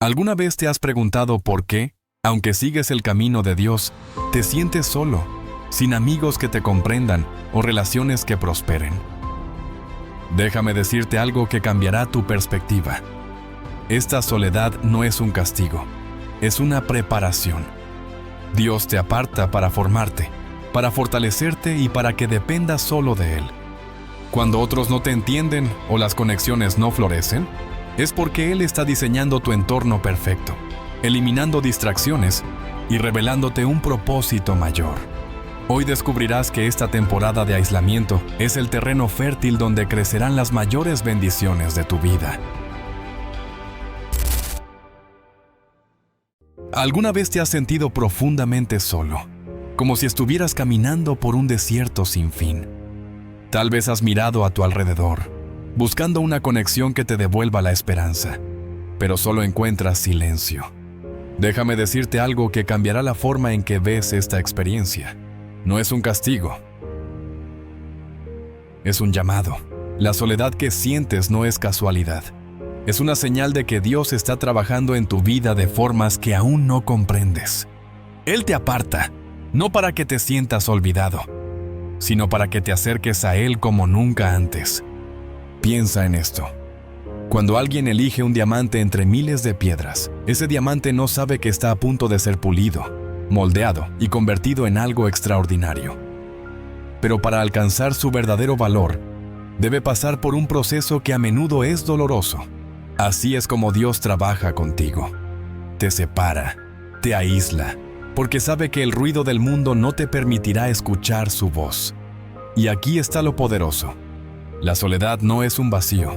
¿Alguna vez te has preguntado por qué, aunque sigues el camino de Dios, te sientes solo, sin amigos que te comprendan o relaciones que prosperen? Déjame decirte algo que cambiará tu perspectiva. Esta soledad no es un castigo, es una preparación. Dios te aparta para formarte, para fortalecerte y para que dependas solo de Él. Cuando otros no te entienden o las conexiones no florecen, es porque Él está diseñando tu entorno perfecto, eliminando distracciones y revelándote un propósito mayor. Hoy descubrirás que esta temporada de aislamiento es el terreno fértil donde crecerán las mayores bendiciones de tu vida. ¿Alguna vez te has sentido profundamente solo, como si estuvieras caminando por un desierto sin fin? Tal vez has mirado a tu alrededor, buscando una conexión que te devuelva la esperanza, pero solo encuentras silencio. Déjame decirte algo que cambiará la forma en que ves esta experiencia. No es un castigo, es un llamado. La soledad que sientes no es casualidad. Es una señal de que Dios está trabajando en tu vida de formas que aún no comprendes. Él te aparta, no para que te sientas olvidado, sino para que te acerques a Él como nunca antes. Piensa en esto. Cuando alguien elige un diamante entre miles de piedras, ese diamante no sabe que está a punto de ser pulido, moldeado y convertido en algo extraordinario. Pero para alcanzar su verdadero valor, debe pasar por un proceso que a menudo es doloroso. Así es como Dios trabaja contigo. Te separa, te aísla, porque sabe que el ruido del mundo no te permitirá escuchar su voz. Y aquí está lo poderoso. La soledad no es un vacío.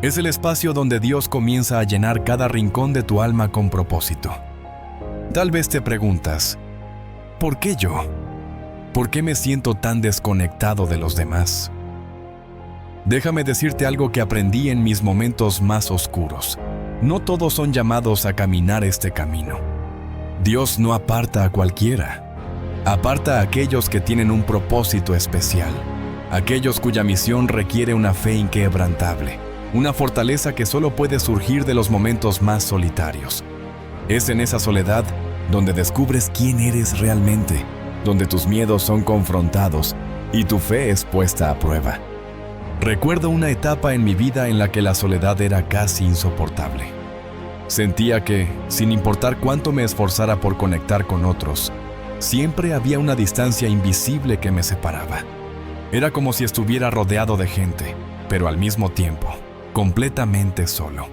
Es el espacio donde Dios comienza a llenar cada rincón de tu alma con propósito. Tal vez te preguntas, ¿por qué yo? ¿Por qué me siento tan desconectado de los demás? Déjame decirte algo que aprendí en mis momentos más oscuros. No todos son llamados a caminar este camino. Dios no aparta a cualquiera. Aparta a aquellos que tienen un propósito especial. Aquellos cuya misión requiere una fe inquebrantable. Una fortaleza que solo puede surgir de los momentos más solitarios. Es en esa soledad donde descubres quién eres realmente, donde tus miedos son confrontados y tu fe es puesta a prueba. Recuerdo una etapa en mi vida en la que la soledad era casi insoportable. Sentía que, sin importar cuánto me esforzara por conectar con otros, siempre había una distancia invisible que me separaba. Era como si estuviera rodeado de gente, pero al mismo tiempo, completamente solo.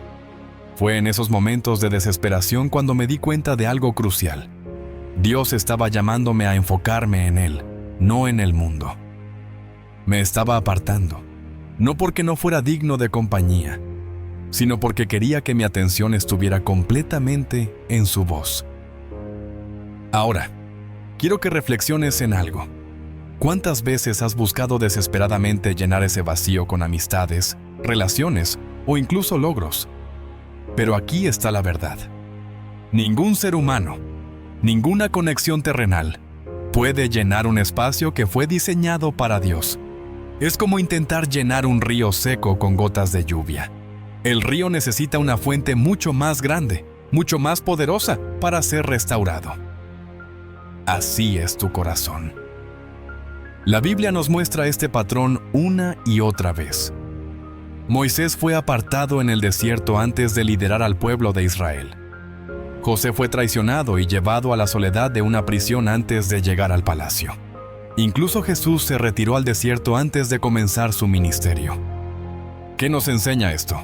Fue en esos momentos de desesperación cuando me di cuenta de algo crucial. Dios estaba llamándome a enfocarme en Él, no en el mundo. Me estaba apartando. No porque no fuera digno de compañía, sino porque quería que mi atención estuviera completamente en su voz. Ahora, quiero que reflexiones en algo. ¿Cuántas veces has buscado desesperadamente llenar ese vacío con amistades, relaciones o incluso logros? Pero aquí está la verdad. Ningún ser humano, ninguna conexión terrenal puede llenar un espacio que fue diseñado para Dios. Es como intentar llenar un río seco con gotas de lluvia. El río necesita una fuente mucho más grande, mucho más poderosa para ser restaurado. Así es tu corazón. La Biblia nos muestra este patrón una y otra vez. Moisés fue apartado en el desierto antes de liderar al pueblo de Israel. José fue traicionado y llevado a la soledad de una prisión antes de llegar al palacio. Incluso Jesús se retiró al desierto antes de comenzar su ministerio. ¿Qué nos enseña esto?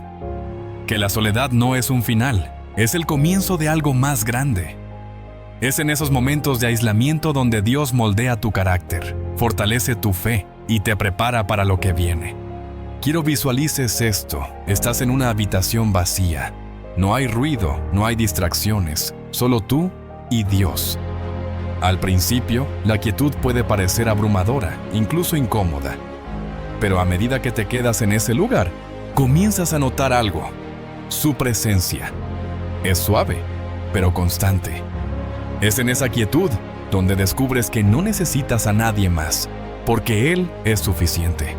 Que la soledad no es un final, es el comienzo de algo más grande. Es en esos momentos de aislamiento donde Dios moldea tu carácter, fortalece tu fe y te prepara para lo que viene. Quiero visualices esto. Estás en una habitación vacía. No hay ruido, no hay distracciones, solo tú y Dios. Al principio, la quietud puede parecer abrumadora, incluso incómoda. Pero a medida que te quedas en ese lugar, comienzas a notar algo. Su presencia. Es suave, pero constante. Es en esa quietud donde descubres que no necesitas a nadie más, porque Él es suficiente.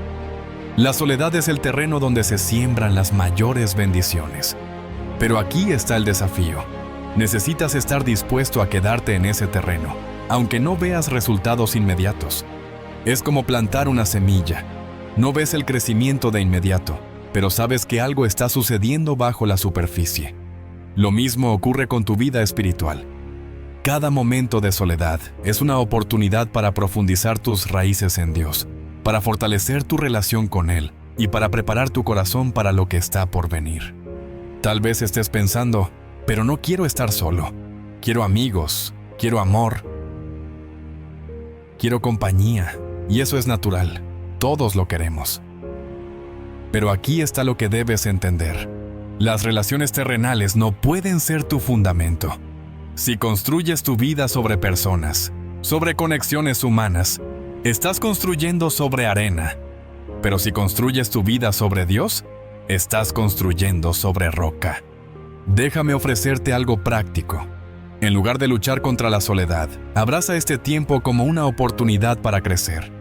La soledad es el terreno donde se siembran las mayores bendiciones. Pero aquí está el desafío. Necesitas estar dispuesto a quedarte en ese terreno, aunque no veas resultados inmediatos. Es como plantar una semilla. No ves el crecimiento de inmediato, pero sabes que algo está sucediendo bajo la superficie. Lo mismo ocurre con tu vida espiritual. Cada momento de soledad es una oportunidad para profundizar tus raíces en Dios, para fortalecer tu relación con Él y para preparar tu corazón para lo que está por venir. Tal vez estés pensando, pero no quiero estar solo. Quiero amigos, quiero amor, quiero compañía, y eso es natural. Todos lo queremos. Pero aquí está lo que debes entender. Las relaciones terrenales no pueden ser tu fundamento. Si construyes tu vida sobre personas, sobre conexiones humanas, estás construyendo sobre arena. Pero si construyes tu vida sobre Dios, estás construyendo sobre roca. Déjame ofrecerte algo práctico. En lugar de luchar contra la soledad, abraza este tiempo como una oportunidad para crecer.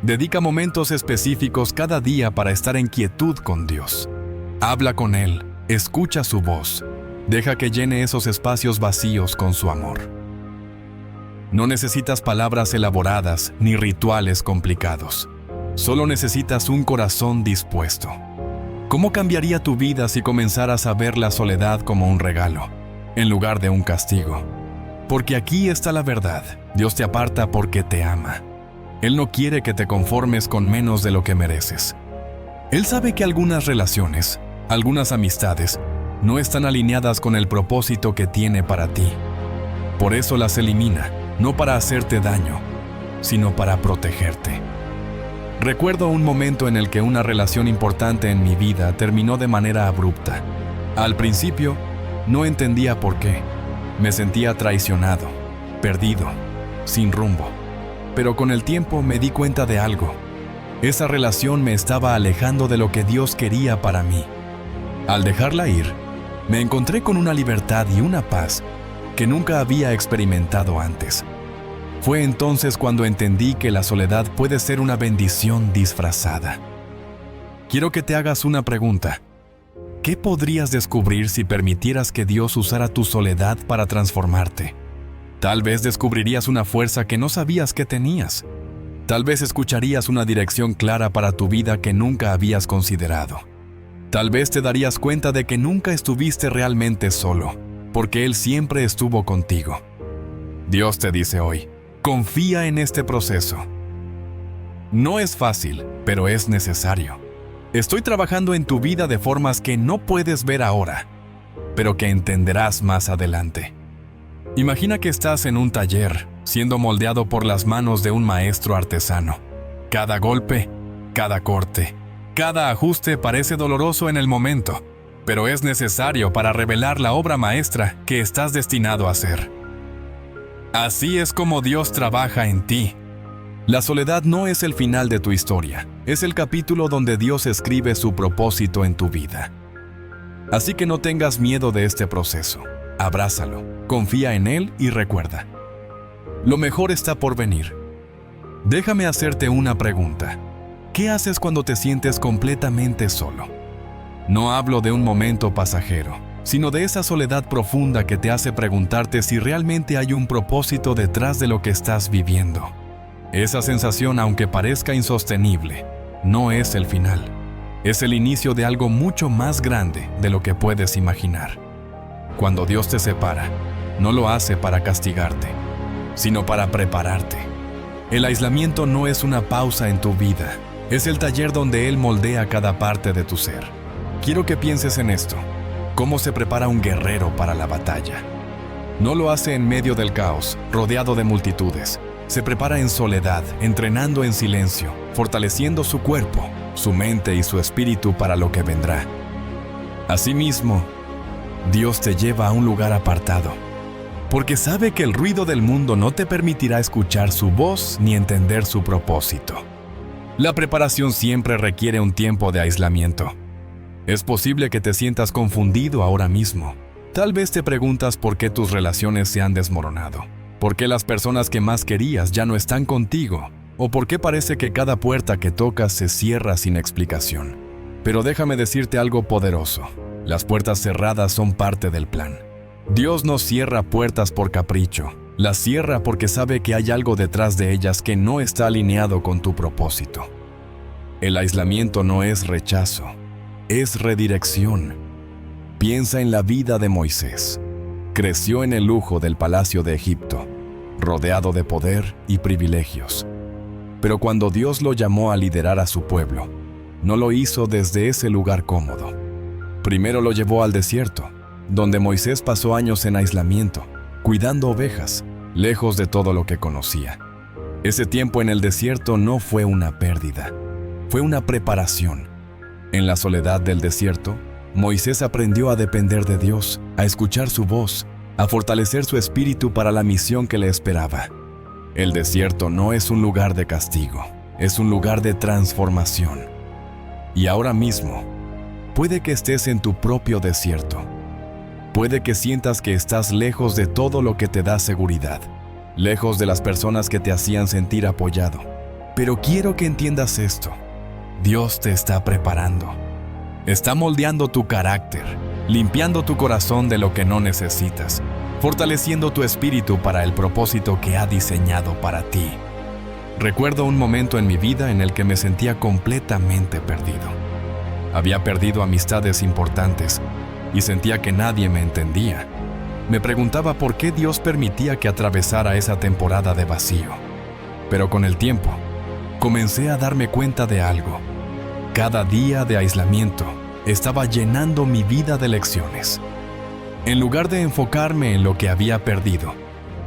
Dedica momentos específicos cada día para estar en quietud con Dios. Habla con Él, escucha su voz. Deja que llene esos espacios vacíos con su amor. No necesitas palabras elaboradas ni rituales complicados. Solo necesitas un corazón dispuesto. ¿Cómo cambiaría tu vida si comenzaras a ver la soledad como un regalo, en lugar de un castigo? Porque aquí está la verdad. Dios te aparta porque te ama. Él no quiere que te conformes con menos de lo que mereces. Él sabe que algunas relaciones, algunas amistades, no están alineadas con el propósito que tiene para ti. Por eso las elimina, no para hacerte daño, sino para protegerte. Recuerdo un momento en el que una relación importante en mi vida terminó de manera abrupta. Al principio, no entendía por qué. Me sentía traicionado, perdido, sin rumbo. Pero con el tiempo me di cuenta de algo. Esa relación me estaba alejando de lo que Dios quería para mí. Al dejarla ir, me encontré con una libertad y una paz que nunca había experimentado antes. Fue entonces cuando entendí que la soledad puede ser una bendición disfrazada. Quiero que te hagas una pregunta. ¿Qué podrías descubrir si permitieras que Dios usara tu soledad para transformarte? Tal vez descubrirías una fuerza que no sabías que tenías. Tal vez escucharías una dirección clara para tu vida que nunca habías considerado. Tal vez te darías cuenta de que nunca estuviste realmente solo, porque Él siempre estuvo contigo. Dios te dice hoy, confía en este proceso. No es fácil, pero es necesario. Estoy trabajando en tu vida de formas que no puedes ver ahora, pero que entenderás más adelante. Imagina que estás en un taller, siendo moldeado por las manos de un maestro artesano. Cada golpe, cada corte, cada ajuste parece doloroso en el momento, pero es necesario para revelar la obra maestra que estás destinado a hacer. Así es como Dios trabaja en ti. La soledad no es el final de tu historia, es el capítulo donde Dios escribe su propósito en tu vida. Así que no tengas miedo de este proceso. Abrázalo, confía en Él y recuerda, lo mejor está por venir. Déjame hacerte una pregunta. ¿Qué haces cuando te sientes completamente solo? No hablo de un momento pasajero, sino de esa soledad profunda que te hace preguntarte si realmente hay un propósito detrás de lo que estás viviendo. Esa sensación, aunque parezca insostenible, no es el final. Es el inicio de algo mucho más grande de lo que puedes imaginar. Cuando Dios te separa, no lo hace para castigarte, sino para prepararte. El aislamiento no es una pausa en tu vida, es el taller donde Él moldea cada parte de tu ser. Quiero que pienses en esto, cómo se prepara un guerrero para la batalla. No lo hace en medio del caos, rodeado de multitudes. Se prepara en soledad, entrenando en silencio, fortaleciendo su cuerpo, su mente y su espíritu para lo que vendrá. Asimismo, Dios te lleva a un lugar apartado, porque sabe que el ruido del mundo no te permitirá escuchar su voz ni entender su propósito. La preparación siempre requiere un tiempo de aislamiento. Es posible que te sientas confundido ahora mismo. Tal vez te preguntas por qué tus relaciones se han desmoronado, por qué las personas que más querías ya no están contigo, o por qué parece que cada puerta que tocas se cierra sin explicación. Pero déjame decirte algo poderoso. Las puertas cerradas son parte del plan. Dios no cierra puertas por capricho, las cierra porque sabe que hay algo detrás de ellas que no está alineado con tu propósito. El aislamiento no es rechazo, es redirección. Piensa en la vida de Moisés. Creció en el lujo del palacio de Egipto, rodeado de poder y privilegios. Pero cuando Dios lo llamó a liderar a su pueblo, no lo hizo desde ese lugar cómodo. Primero lo llevó al desierto, donde Moisés pasó años en aislamiento, cuidando ovejas, lejos de todo lo que conocía. Ese tiempo en el desierto no fue una pérdida, fue una preparación. En la soledad del desierto, Moisés aprendió a depender de Dios, a escuchar su voz, a fortalecer su espíritu para la misión que le esperaba. El desierto no es un lugar de castigo, es un lugar de transformación. Y ahora mismo, puede que estés en tu propio desierto. Puede que sientas que estás lejos de todo lo que te da seguridad, lejos de las personas que te hacían sentir apoyado. Pero quiero que entiendas esto. Dios te está preparando. Está moldeando tu carácter, limpiando tu corazón de lo que no necesitas, fortaleciendo tu espíritu para el propósito que ha diseñado para ti. Recuerdo un momento en mi vida en el que me sentía completamente perdido. Había perdido amistades importantes y sentía que nadie me entendía. Me preguntaba por qué Dios permitía que atravesara esa temporada de vacío. Pero con el tiempo, comencé a darme cuenta de algo. Cada día de aislamiento estaba llenando mi vida de lecciones. En lugar de enfocarme en lo que había perdido,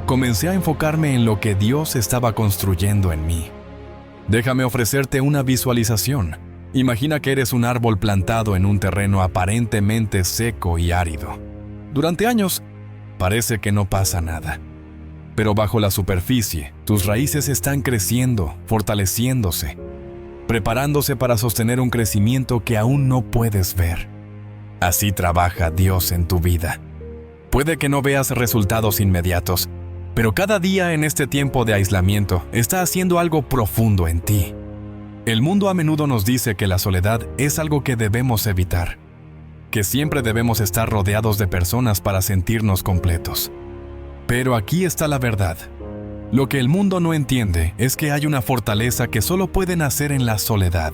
comencé a enfocarme en lo que Dios estaba construyendo en mí. Déjame ofrecerte una visualización. Imagina que eres un árbol plantado en un terreno aparentemente seco y árido. Durante años, parece que no pasa nada. Pero bajo la superficie, tus raíces están creciendo, fortaleciéndose, preparándose para sostener un crecimiento que aún no puedes ver. Así trabaja Dios en tu vida. Puede que no veas resultados inmediatos, pero cada día en este tiempo de aislamiento está haciendo algo profundo en ti. El mundo a menudo nos dice que la soledad es algo que debemos evitar, que siempre debemos estar rodeados de personas para sentirnos completos. Pero aquí está la verdad. Lo que el mundo no entiende es que hay una fortaleza que solo puede nacer en la soledad.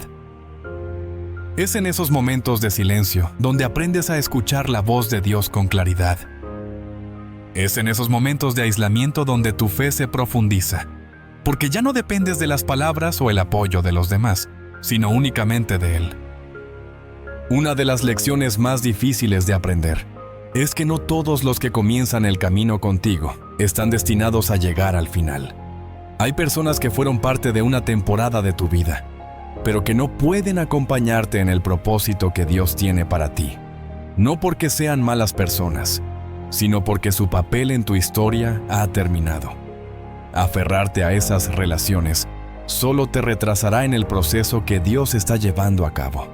Es en esos momentos de silencio donde aprendes a escuchar la voz de Dios con claridad. Es en esos momentos de aislamiento donde tu fe se profundiza, porque ya no dependes de las palabras o el apoyo de los demás, sino únicamente de Él. Una de las lecciones más difíciles de aprender es que no todos los que comienzan el camino contigo están destinados a llegar al final. Hay personas que fueron parte de una temporada de tu vida, pero que no pueden acompañarte en el propósito que Dios tiene para ti. No porque sean malas personas, sino porque su papel en tu historia ha terminado. Aferrarte a esas relaciones solo te retrasará en el proceso que Dios está llevando a cabo.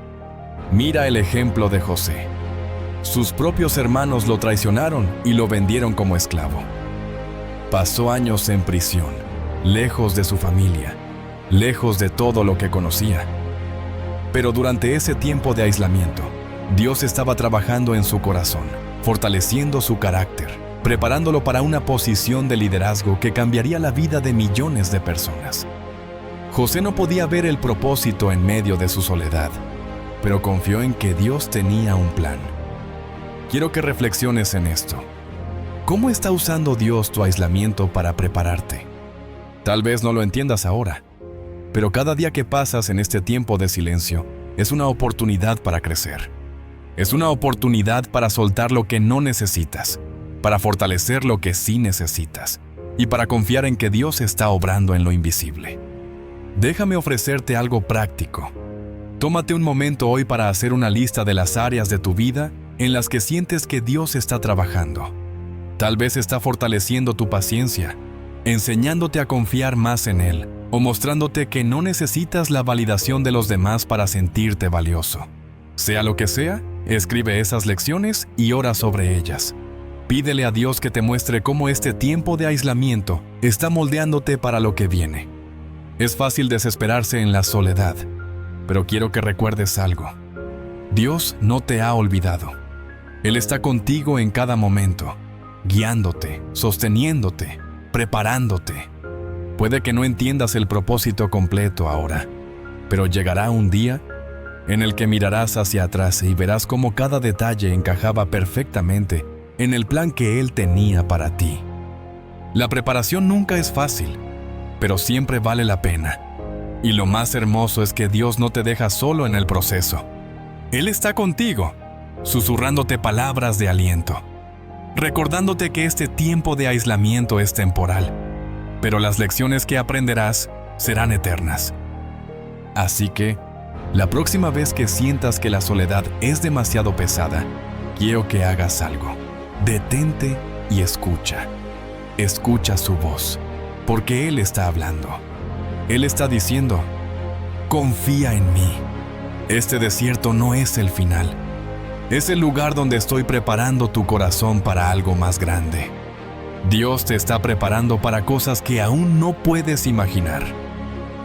Mira el ejemplo de José. Sus propios hermanos lo traicionaron y lo vendieron como esclavo. Pasó años en prisión, lejos de su familia, lejos de todo lo que conocía. Pero durante ese tiempo de aislamiento, Dios estaba trabajando en su corazón, fortaleciendo su carácter, preparándolo para una posición de liderazgo que cambiaría la vida de millones de personas. José no podía ver el propósito en medio de su soledad, pero confió en que Dios tenía un plan. Quiero que reflexiones en esto. ¿Cómo está usando Dios tu aislamiento para prepararte? Tal vez no lo entiendas ahora, pero cada día que pasas en este tiempo de silencio es una oportunidad para crecer. Es una oportunidad para soltar lo que no necesitas, para fortalecer lo que sí necesitas y para confiar en que Dios está obrando en lo invisible. Déjame ofrecerte algo práctico. Tómate un momento hoy para hacer una lista de las áreas de tu vida en las que sientes que Dios está trabajando. Tal vez está fortaleciendo tu paciencia, enseñándote a confiar más en Él o mostrándote que no necesitas la validación de los demás para sentirte valioso. Sea lo que sea, escribe esas lecciones y ora sobre ellas. Pídele a Dios que te muestre cómo este tiempo de aislamiento está moldeándote para lo que viene. Es fácil desesperarse en la soledad, pero quiero que recuerdes algo. Dios no te ha olvidado. Él está contigo en cada momento, guiándote, sosteniéndote, preparándote. Puede que no entiendas el propósito completo ahora, pero llegará un día en el que mirarás hacia atrás y verás cómo cada detalle encajaba perfectamente en el plan que Él tenía para ti. La preparación nunca es fácil, pero siempre vale la pena. Y lo más hermoso es que Dios no te deja solo en el proceso. Él está contigo, susurrándote palabras de aliento, recordándote que este tiempo de aislamiento es temporal, pero las lecciones que aprenderás serán eternas. Así que, la próxima vez que sientas que la soledad es demasiado pesada, quiero que hagas algo. Detente y escucha. Escucha su voz, porque Él está hablando. Él está diciendo, confía en mí. Este desierto no es el final. Es el lugar donde estoy preparando tu corazón para algo más grande. Dios te está preparando para cosas que aún no puedes imaginar.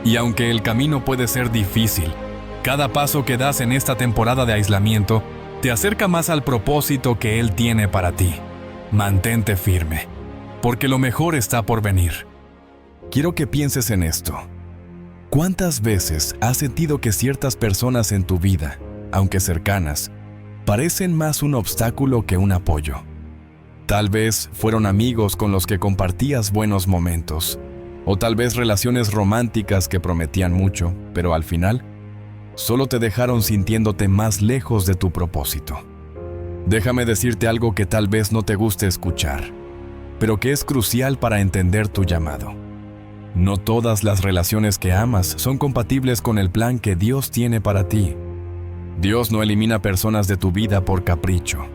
Y aunque el camino puede ser difícil, cada paso que das en esta temporada de aislamiento te acerca más al propósito que Él tiene para ti. Mantente firme, porque lo mejor está por venir. Quiero que pienses en esto. ¿Cuántas veces has sentido que ciertas personas en tu vida, aunque cercanas, parecen más un obstáculo que un apoyo? Tal vez fueron amigos con los que compartías buenos momentos, o tal vez relaciones románticas que prometían mucho, pero al final, solo te dejaron sintiéndote más lejos de tu propósito. Déjame decirte algo que tal vez no te guste escuchar, pero que es crucial para entender tu llamado. No todas las relaciones que amas son compatibles con el plan que Dios tiene para ti. Dios no elimina personas de tu vida por capricho.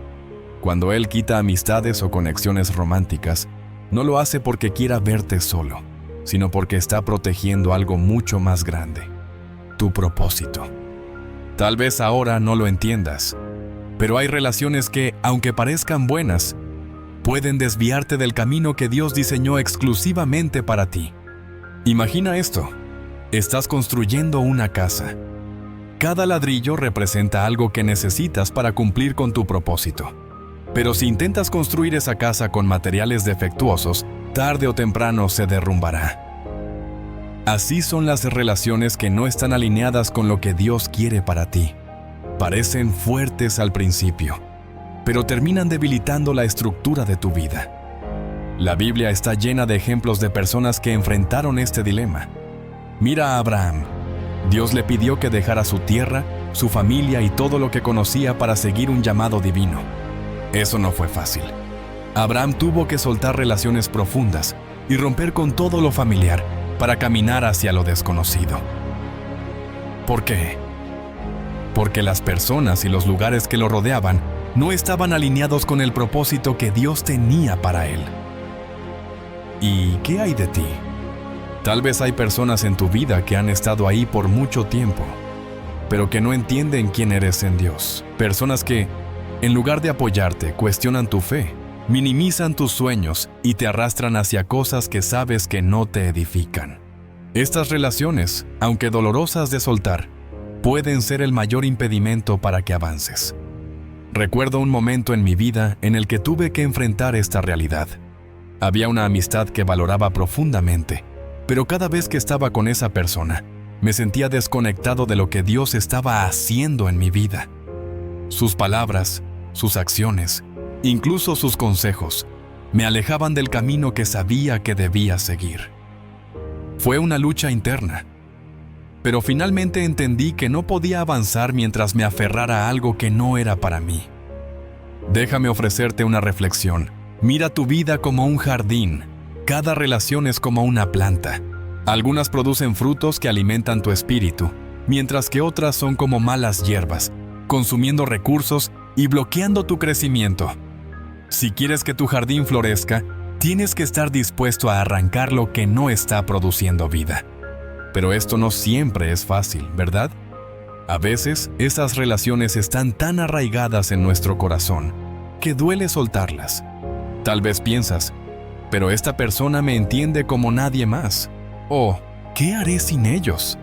Cuando Él quita amistades o conexiones románticas, no lo hace porque quiera verte solo, sino porque está protegiendo algo mucho más grande: tu propósito. Tal vez ahora no lo entiendas, pero hay relaciones que, aunque parezcan buenas, pueden desviarte del camino que Dios diseñó exclusivamente para ti. Imagina esto: estás construyendo una casa. Cada ladrillo representa algo que necesitas para cumplir con tu propósito. Pero si intentas construir esa casa con materiales defectuosos, tarde o temprano se derrumbará. Así son las relaciones que no están alineadas con lo que Dios quiere para ti. Parecen fuertes al principio, pero terminan debilitando la estructura de tu vida. La Biblia está llena de ejemplos de personas que enfrentaron este dilema. Mira a Abraham. Dios le pidió que dejara su tierra, su familia y todo lo que conocía para seguir un llamado divino. Eso no fue fácil. Abraham tuvo que soltar relaciones profundas y romper con todo lo familiar para caminar hacia lo desconocido. ¿Por qué? Porque las personas y los lugares que lo rodeaban no estaban alineados con el propósito que Dios tenía para él. ¿Y qué hay de ti? Tal vez hay personas en tu vida que han estado ahí por mucho tiempo, pero que no entienden quién eres en Dios. Personas que, en lugar de apoyarte, cuestionan tu fe, minimizan tus sueños y te arrastran hacia cosas que sabes que no te edifican. Estas relaciones, aunque dolorosas de soltar, pueden ser el mayor impedimento para que avances. Recuerdo un momento en mi vida en el que tuve que enfrentar esta realidad. Había una amistad que valoraba profundamente, pero cada vez que estaba con esa persona, me sentía desconectado de lo que Dios estaba haciendo en mi vida. Sus palabras, sus acciones, incluso sus consejos, me alejaban del camino que sabía que debía seguir. Fue una lucha interna, pero finalmente entendí que no podía avanzar mientras me aferrara a algo que no era para mí. Déjame ofrecerte una reflexión. Mira tu vida como un jardín. Cada relación es como una planta. Algunas producen frutos que alimentan tu espíritu, mientras que otras son como malas hierbas, consumiendo recursos y bloqueando tu crecimiento. Si quieres que tu jardín florezca, tienes que estar dispuesto a arrancar lo que no está produciendo vida. Pero esto no siempre es fácil, ¿verdad? A veces, esas relaciones están tan arraigadas en nuestro corazón que duele soltarlas. Tal vez piensas, pero esta persona me entiende como nadie más. O, ¿qué haré sin ellos?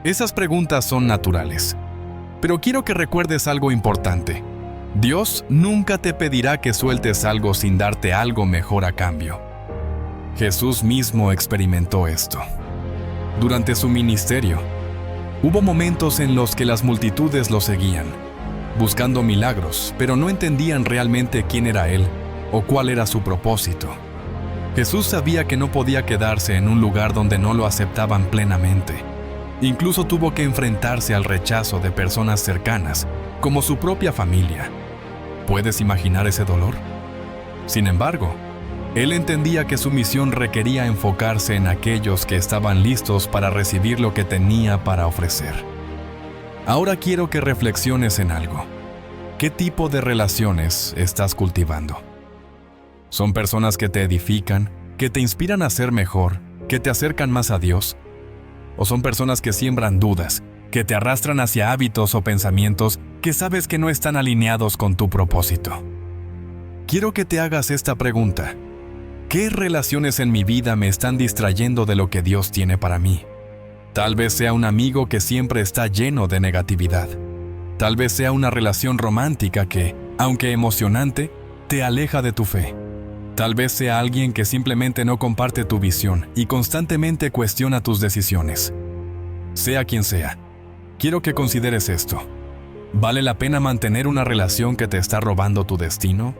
Esas preguntas son naturales. Pero quiero que recuerdes algo importante. Dios nunca te pedirá que sueltes algo sin darte algo mejor a cambio. Jesús mismo experimentó esto. Durante su ministerio, hubo momentos en los que las multitudes lo seguían, buscando milagros, pero no entendían realmente quién era Él o cuál era su propósito. Jesús sabía que no podía quedarse en un lugar donde no lo aceptaban plenamente. Incluso tuvo que enfrentarse al rechazo de personas cercanas, como su propia familia. ¿Puedes imaginar ese dolor? Sin embargo, Él entendía que su misión requería enfocarse en aquellos que estaban listos para recibir lo que tenía para ofrecer. Ahora quiero que reflexiones en algo. ¿Qué tipo de relaciones estás cultivando? ¿Son personas que te edifican, que te inspiran a ser mejor, que te acercan más a Dios? ¿O son personas que siembran dudas, que te arrastran hacia hábitos o pensamientos que sabes que no están alineados con tu propósito? Quiero que te hagas esta pregunta. ¿Qué relaciones en mi vida me están distrayendo de lo que Dios tiene para mí? Tal vez sea un amigo que siempre está lleno de negatividad. Tal vez sea una relación romántica que, aunque emocionante, te aleja de tu fe. Tal vez sea alguien que simplemente no comparte tu visión y constantemente cuestiona tus decisiones. Sea quien sea, quiero que consideres esto. ¿Vale la pena mantener una relación que te está robando tu destino?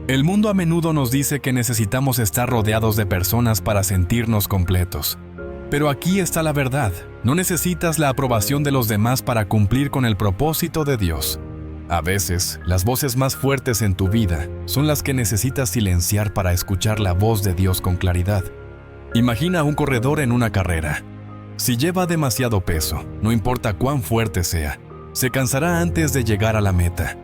El mundo a menudo nos dice que necesitamos estar rodeados de personas para sentirnos completos. Pero aquí está la verdad. No necesitas la aprobación de los demás para cumplir con el propósito de Dios. A veces, las voces más fuertes en tu vida son las que necesitas silenciar para escuchar la voz de Dios con claridad. Imagina a un corredor en una carrera. Si lleva demasiado peso, no importa cuán fuerte sea, se cansará antes de llegar a la meta.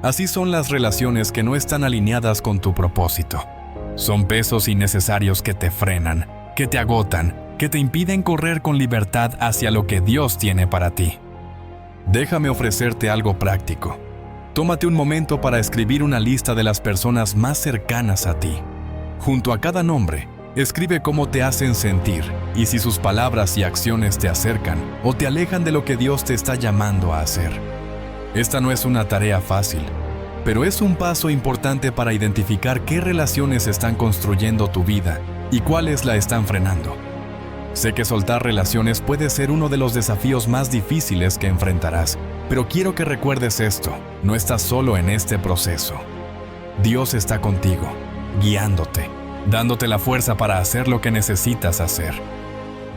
Así son las relaciones que no están alineadas con tu propósito. Son pesos innecesarios que te frenan, que te agotan, que te impiden correr con libertad hacia lo que Dios tiene para ti. Déjame ofrecerte algo práctico. Tómate un momento para escribir una lista de las personas más cercanas a ti. Junto a cada nombre, escribe cómo te hacen sentir y si sus palabras y acciones te acercan o te alejan de lo que Dios te está llamando a hacer. Esta no es una tarea fácil, pero es un paso importante para identificar qué relaciones están construyendo tu vida y cuáles la están frenando. Sé que soltar relaciones puede ser uno de los desafíos más difíciles que enfrentarás, pero quiero que recuerdes esto, no estás solo en este proceso. Dios está contigo, guiándote, dándote la fuerza para hacer lo que necesitas hacer.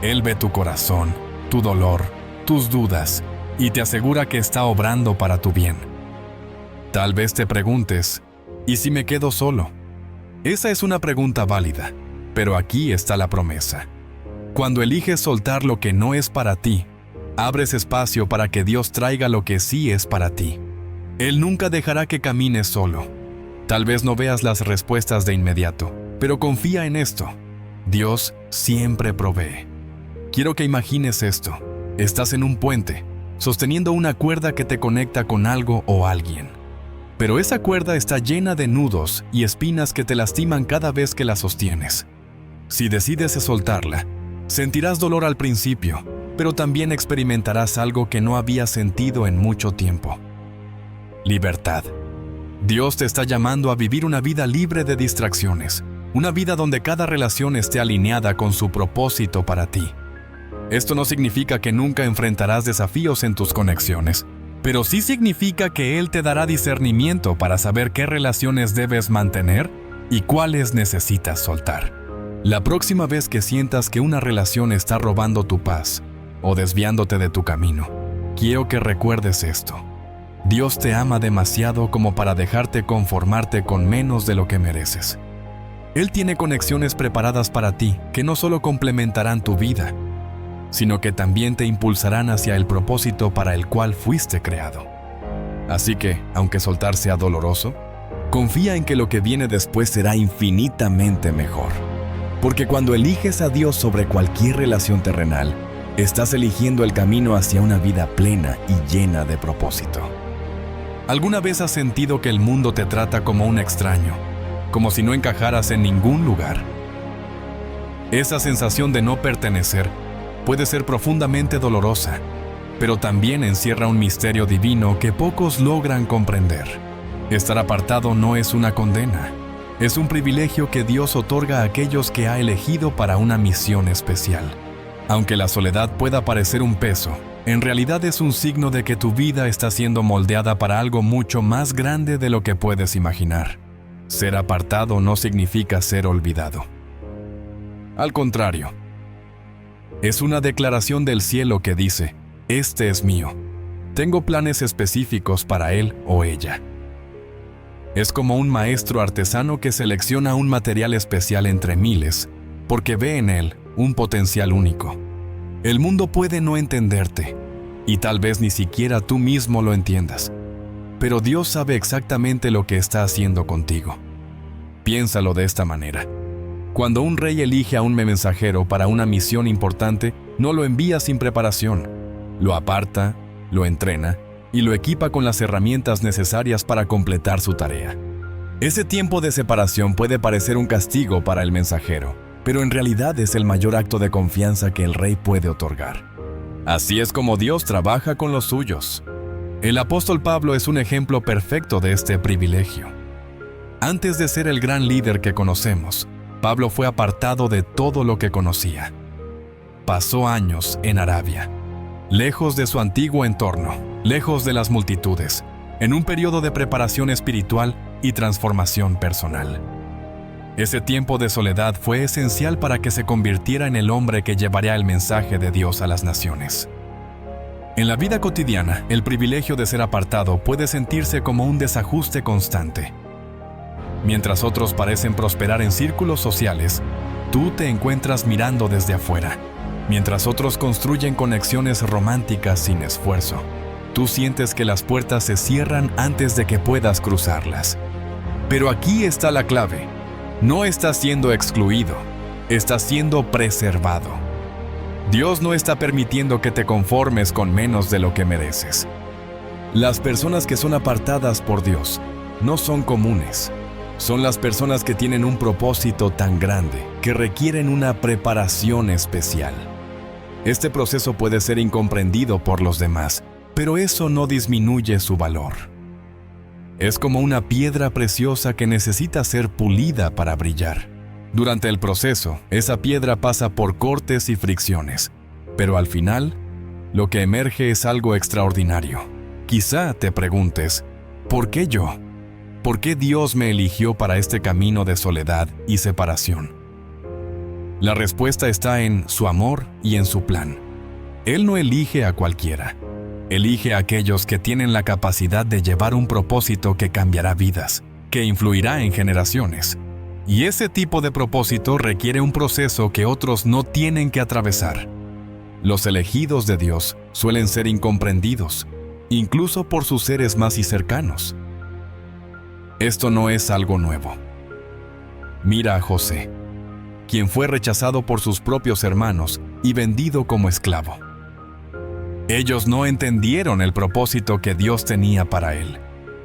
Él ve tu corazón, tu dolor, tus dudas, y te asegura que está obrando para tu bien. Tal vez te preguntes, ¿y si me quedo solo? Esa es una pregunta válida, pero aquí está la promesa. Cuando eliges soltar lo que no es para ti, abres espacio para que Dios traiga lo que sí es para ti. Él nunca dejará que camines solo. Tal vez no veas las respuestas de inmediato, pero confía en esto. Dios siempre provee. Quiero que imagines esto. Estás en un puente, sosteniendo una cuerda que te conecta con algo o alguien. Pero esa cuerda está llena de nudos y espinas que te lastiman cada vez que la sostienes. Si decides soltarla, sentirás dolor al principio, pero también experimentarás algo que no habías sentido en mucho tiempo. Libertad. Dios te está llamando a vivir una vida libre de distracciones, una vida donde cada relación esté alineada con su propósito para ti. Esto no significa que nunca enfrentarás desafíos en tus conexiones, pero sí significa que Él te dará discernimiento para saber qué relaciones debes mantener y cuáles necesitas soltar. La próxima vez que sientas que una relación está robando tu paz o desviándote de tu camino, quiero que recuerdes esto. Dios te ama demasiado como para dejarte conformarte con menos de lo que mereces. Él tiene conexiones preparadas para ti que no solo complementarán tu vida, sino que también te impulsarán hacia el propósito para el cual fuiste creado. Así que, aunque soltar sea doloroso, confía en que lo que viene después será infinitamente mejor. Porque cuando eliges a Dios sobre cualquier relación terrenal, estás eligiendo el camino hacia una vida plena y llena de propósito. ¿Alguna vez has sentido que el mundo te trata como un extraño, como si no encajaras en ningún lugar? Esa sensación de no pertenecer puede ser profundamente dolorosa, pero también encierra un misterio divino que pocos logran comprender. Estar apartado no es una condena, es un privilegio que Dios otorga a aquellos que ha elegido para una misión especial. Aunque la soledad pueda parecer un peso, en realidad es un signo de que tu vida está siendo moldeada para algo mucho más grande de lo que puedes imaginar. Ser apartado no significa ser olvidado. Al contrario, es una declaración del cielo que dice: «Este es mío. Tengo planes específicos para él o ella». Es como un maestro artesano que selecciona un material especial entre miles, porque ve en él un potencial único. El mundo puede no entenderte, y tal vez ni siquiera tú mismo lo entiendas, pero Dios sabe exactamente lo que está haciendo contigo. Piénsalo de esta manera. Cuando un rey elige a un mensajero para una misión importante, no lo envía sin preparación. Lo aparta, lo entrena y lo equipa con las herramientas necesarias para completar su tarea. Ese tiempo de separación puede parecer un castigo para el mensajero, pero en realidad es el mayor acto de confianza que el rey puede otorgar. Así es como Dios trabaja con los suyos. El apóstol Pablo es un ejemplo perfecto de este privilegio. Antes de ser el gran líder que conocemos, Pablo fue apartado de todo lo que conocía. Pasó años en Arabia, lejos de su antiguo entorno, lejos de las multitudes, en un periodo de preparación espiritual y transformación personal. Ese tiempo de soledad fue esencial para que se convirtiera en el hombre que llevaría el mensaje de Dios a las naciones. En la vida cotidiana, el privilegio de ser apartado puede sentirse como un desajuste constante. Mientras otros parecen prosperar en círculos sociales, tú te encuentras mirando desde afuera. Mientras otros construyen conexiones románticas sin esfuerzo, tú sientes que las puertas se cierran antes de que puedas cruzarlas. Pero aquí está la clave. No estás siendo excluido, estás siendo preservado. Dios no está permitiendo que te conformes con menos de lo que mereces. Las personas que son apartadas por Dios no son comunes. Son las personas que tienen un propósito tan grande que requieren una preparación especial. Este proceso puede ser incomprendido por los demás, pero eso no disminuye su valor. Es como una piedra preciosa que necesita ser pulida para brillar. Durante el proceso, esa piedra pasa por cortes y fricciones, pero al final, lo que emerge es algo extraordinario. Quizá te preguntes, ¿por qué yo? ¿Por qué Dios me eligió para este camino de soledad y separación? La respuesta está en su amor y en su plan. Él no elige a cualquiera. Elige a aquellos que tienen la capacidad de llevar un propósito que cambiará vidas, que influirá en generaciones. Y ese tipo de propósito requiere un proceso que otros no tienen que atravesar. Los elegidos de Dios suelen ser incomprendidos, incluso por sus seres más cercanos. Esto no es algo nuevo. Mira a José, quien fue rechazado por sus propios hermanos y vendido como esclavo. Ellos no entendieron el propósito que Dios tenía para él,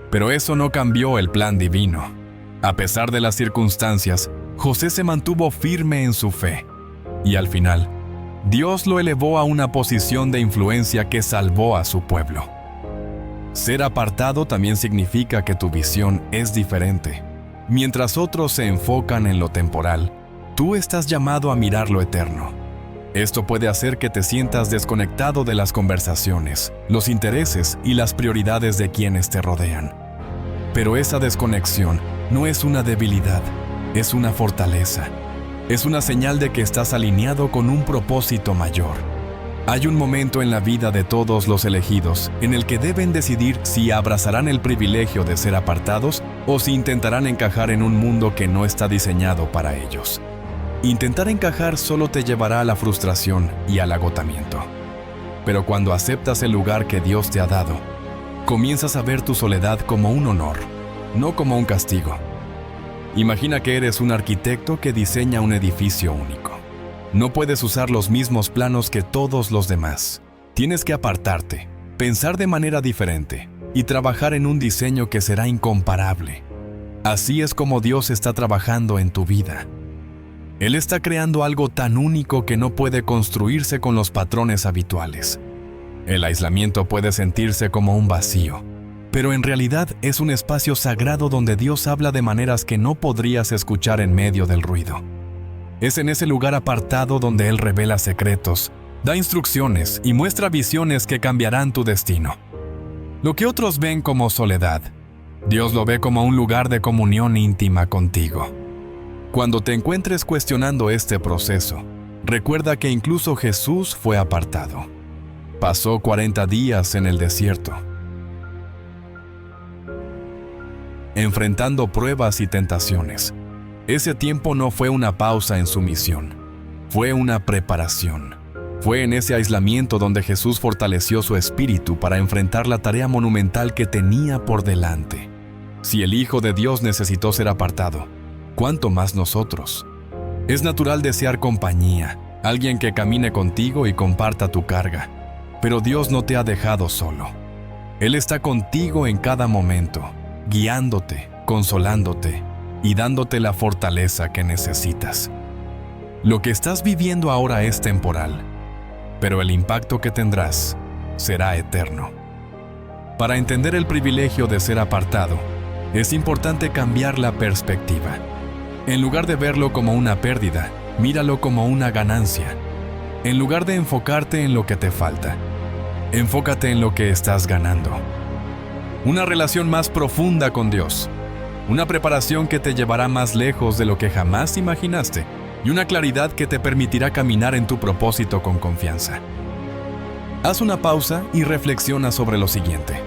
pero eso no cambió el plan divino. A pesar de las circunstancias, José se mantuvo firme en su fe, y al final, Dios lo elevó a una posición de influencia que salvó a su pueblo. Ser apartado también significa que tu visión es diferente. Mientras otros se enfocan en lo temporal, tú estás llamado a mirar lo eterno. Esto puede hacer que te sientas desconectado de las conversaciones, los intereses y las prioridades de quienes te rodean. Pero esa desconexión no es una debilidad, es una fortaleza. Es una señal de que estás alineado con un propósito mayor. Hay un momento en la vida de todos los elegidos en el que deben decidir si abrazarán el privilegio de ser apartados o si intentarán encajar en un mundo que no está diseñado para ellos. Intentar encajar solo te llevará a la frustración y al agotamiento. Pero cuando aceptas el lugar que Dios te ha dado, comienzas a ver tu soledad como un honor, no como un castigo. Imagina que eres un arquitecto que diseña un edificio único. No puedes usar los mismos planos que todos los demás. Tienes que apartarte, pensar de manera diferente y trabajar en un diseño que será incomparable. Así es como Dios está trabajando en tu vida. Él está creando algo tan único que no puede construirse con los patrones habituales. El aislamiento puede sentirse como un vacío, pero en realidad es un espacio sagrado donde Dios habla de maneras que no podrías escuchar en medio del ruido. Es en ese lugar apartado donde Él revela secretos, da instrucciones y muestra visiones que cambiarán tu destino. Lo que otros ven como soledad, Dios lo ve como un lugar de comunión íntima contigo. Cuando te encuentres cuestionando este proceso, recuerda que incluso Jesús fue apartado. Pasó 40 días en el desierto, enfrentando pruebas y tentaciones. Ese tiempo no fue una pausa en su misión, fue una preparación. Fue en ese aislamiento donde Jesús fortaleció su espíritu para enfrentar la tarea monumental que tenía por delante. Si el Hijo de Dios necesitó ser apartado, ¿cuánto más nosotros? Es natural desear compañía, alguien que camine contigo y comparta tu carga. Pero Dios no te ha dejado solo. Él está contigo en cada momento, guiándote, consolándote y dándote la fortaleza que necesitas. Lo que estás viviendo ahora es temporal, pero el impacto que tendrás será eterno. Para entender el privilegio de ser apartado, es importante cambiar la perspectiva. En lugar de verlo como una pérdida, míralo como una ganancia. En lugar de enfocarte en lo que te falta, enfócate en lo que estás ganando. Una relación más profunda con Dios, una preparación que te llevará más lejos de lo que jamás imaginaste y una claridad que te permitirá caminar en tu propósito con confianza. Haz una pausa y reflexiona sobre lo siguiente.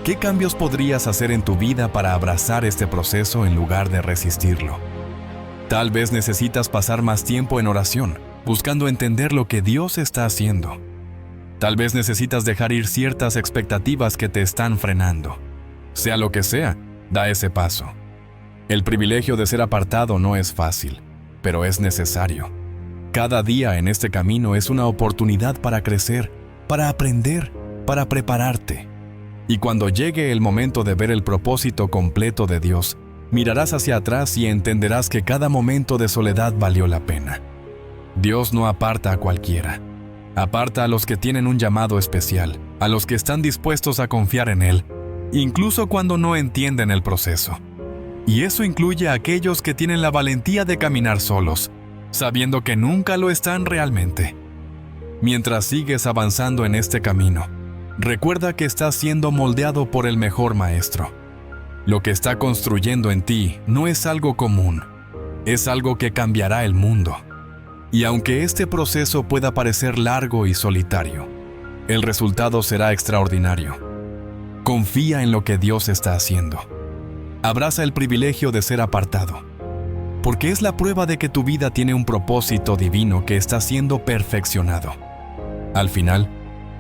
¿Qué cambios podrías hacer en tu vida para abrazar este proceso en lugar de resistirlo? Tal vez necesitas pasar más tiempo en oración, buscando entender lo que Dios está haciendo. Tal vez necesitas dejar ir ciertas expectativas que te están frenando. Sea lo que sea, da ese paso. El privilegio de ser apartado no es fácil, pero es necesario. Cada día en este camino es una oportunidad para crecer, para aprender, para prepararte. Y cuando llegue el momento de ver el propósito completo de Dios, mirarás hacia atrás y entenderás que cada momento de soledad valió la pena. Dios no aparta a cualquiera. Aparta a los que tienen un llamado especial, a los que están dispuestos a confiar en Él, incluso cuando no entienden el proceso. Y eso incluye a aquellos que tienen la valentía de caminar solos, sabiendo que nunca lo están realmente. Mientras sigues avanzando en este camino, recuerda que estás siendo moldeado por el mejor maestro. Lo que está construyendo en ti no es algo común, es algo que cambiará el mundo. Y aunque este proceso pueda parecer largo y solitario, el resultado será extraordinario. Confía en lo que Dios está haciendo. Abraza el privilegio de ser apartado, porque es la prueba de que tu vida tiene un propósito divino que está siendo perfeccionado. Al final,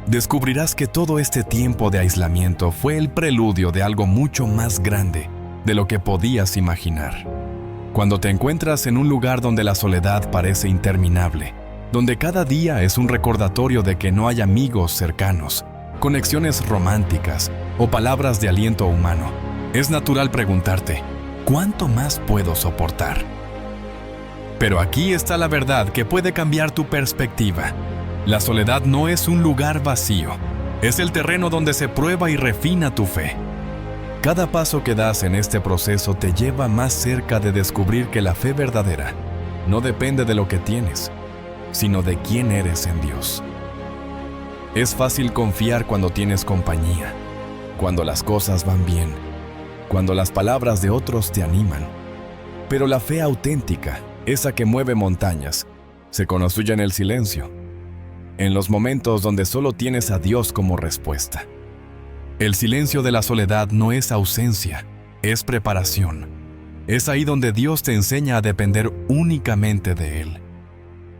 descubrirás que todo este tiempo de aislamiento fue el preludio de algo mucho más grande de lo que podías imaginar. Cuando te encuentras en un lugar donde la soledad parece interminable, donde cada día es un recordatorio de que no hay amigos cercanos, conexiones románticas o palabras de aliento humano, es natural preguntarte, ¿cuánto más puedo soportar? Pero aquí está la verdad que puede cambiar tu perspectiva. La soledad no es un lugar vacío, es el terreno donde se prueba y refina tu fe. Cada paso que das en este proceso te lleva más cerca de descubrir que la fe verdadera no depende de lo que tienes, sino de quién eres en Dios. Es fácil confiar cuando tienes compañía, cuando las cosas van bien, cuando las palabras de otros te animan. Pero la fe auténtica, esa que mueve montañas, se construye en el silencio, en los momentos donde solo tienes a Dios como respuesta. El silencio de la soledad no es ausencia, es preparación. Es ahí donde Dios te enseña a depender únicamente de Él.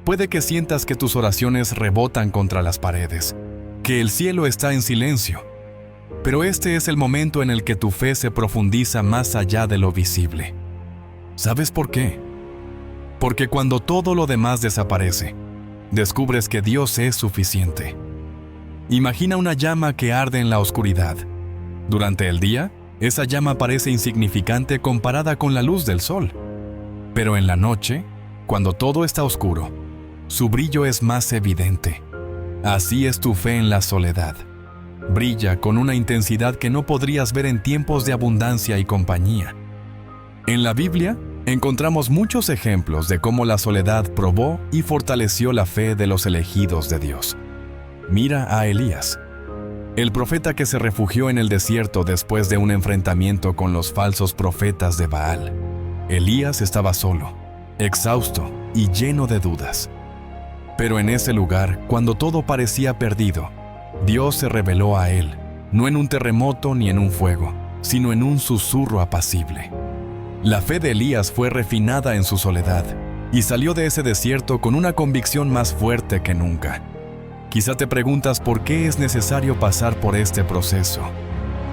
Puede que sientas que tus oraciones rebotan contra las paredes, que el cielo está en silencio, pero este es el momento en el que tu fe se profundiza más allá de lo visible. ¿Sabes por qué? Porque cuando todo lo demás desaparece, descubres que Dios es suficiente. Imagina una llama que arde en la oscuridad. Durante el día, esa llama parece insignificante comparada con la luz del sol. Pero en la noche, cuando todo está oscuro, su brillo es más evidente. Así es tu fe en la soledad. Brilla con una intensidad que no podrías ver en tiempos de abundancia y compañía. En la Biblia encontramos muchos ejemplos de cómo la soledad probó y fortaleció la fe de los elegidos de Dios. Mira a Elías, el profeta que se refugió en el desierto después de un enfrentamiento con los falsos profetas de Baal. Elías estaba solo, exhausto y lleno de dudas. Pero en ese lugar, cuando todo parecía perdido, Dios se reveló a él, no en un terremoto ni en un fuego, sino en un susurro apacible. La fe de Elías fue refinada en su soledad y salió de ese desierto con una convicción más fuerte que nunca. Quizá te preguntas por qué es necesario pasar por este proceso.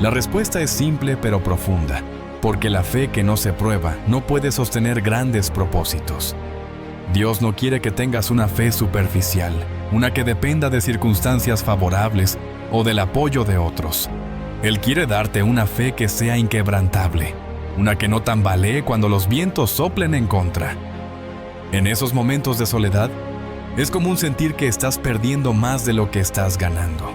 La respuesta es simple pero profunda, porque la fe que no se prueba no puede sostener grandes propósitos. Dios no quiere que tengas una fe superficial, una que dependa de circunstancias favorables o del apoyo de otros. Él quiere darte una fe que sea inquebrantable, una que no tambalee cuando los vientos soplen en contra. En esos momentos de soledad, es común sentir que estás perdiendo más de lo que estás ganando.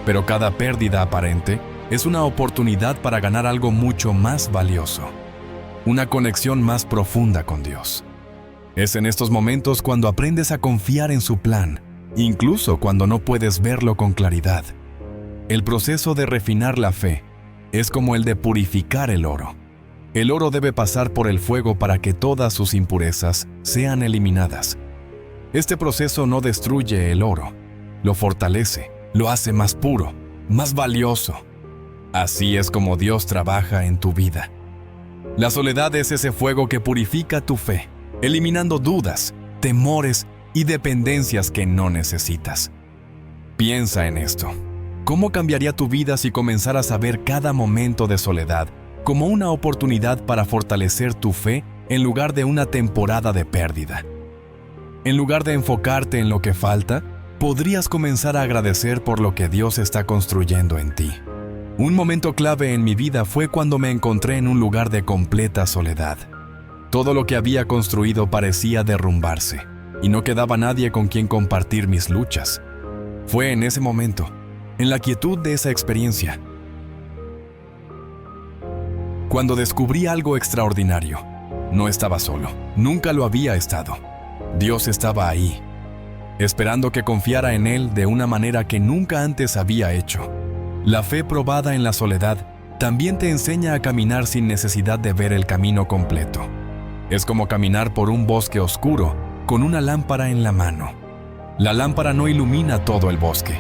Pero cada pérdida aparente es una oportunidad para ganar algo mucho más valioso, una conexión más profunda con Dios. Es en estos momentos cuando aprendes a confiar en su plan, incluso cuando no puedes verlo con claridad. El proceso de refinar la fe es como el de purificar el oro. El oro debe pasar por el fuego para que todas sus impurezas sean eliminadas. Este proceso no destruye el oro, lo fortalece, lo hace más puro, más valioso. Así es como Dios trabaja en tu vida. La soledad es ese fuego que purifica tu fe, eliminando dudas, temores y dependencias que no necesitas. Piensa en esto. ¿Cómo cambiaría tu vida si comenzaras a ver cada momento de soledad como una oportunidad para fortalecer tu fe en lugar de una temporada de pérdida? En lugar de enfocarte en lo que falta, podrías comenzar a agradecer por lo que Dios está construyendo en ti. Un momento clave en mi vida fue cuando me encontré en un lugar de completa soledad. Todo lo que había construido parecía derrumbarse, y no quedaba nadie con quien compartir mis luchas. Fue en ese momento, en la quietud de esa experiencia, cuando descubrí algo extraordinario. No estaba solo, nunca lo había estado. Dios estaba ahí, esperando que confiara en Él de una manera que nunca antes había hecho. La fe probada en la soledad también te enseña a caminar sin necesidad de ver el camino completo. Es como caminar por un bosque oscuro con una lámpara en la mano. La lámpara no ilumina todo el bosque,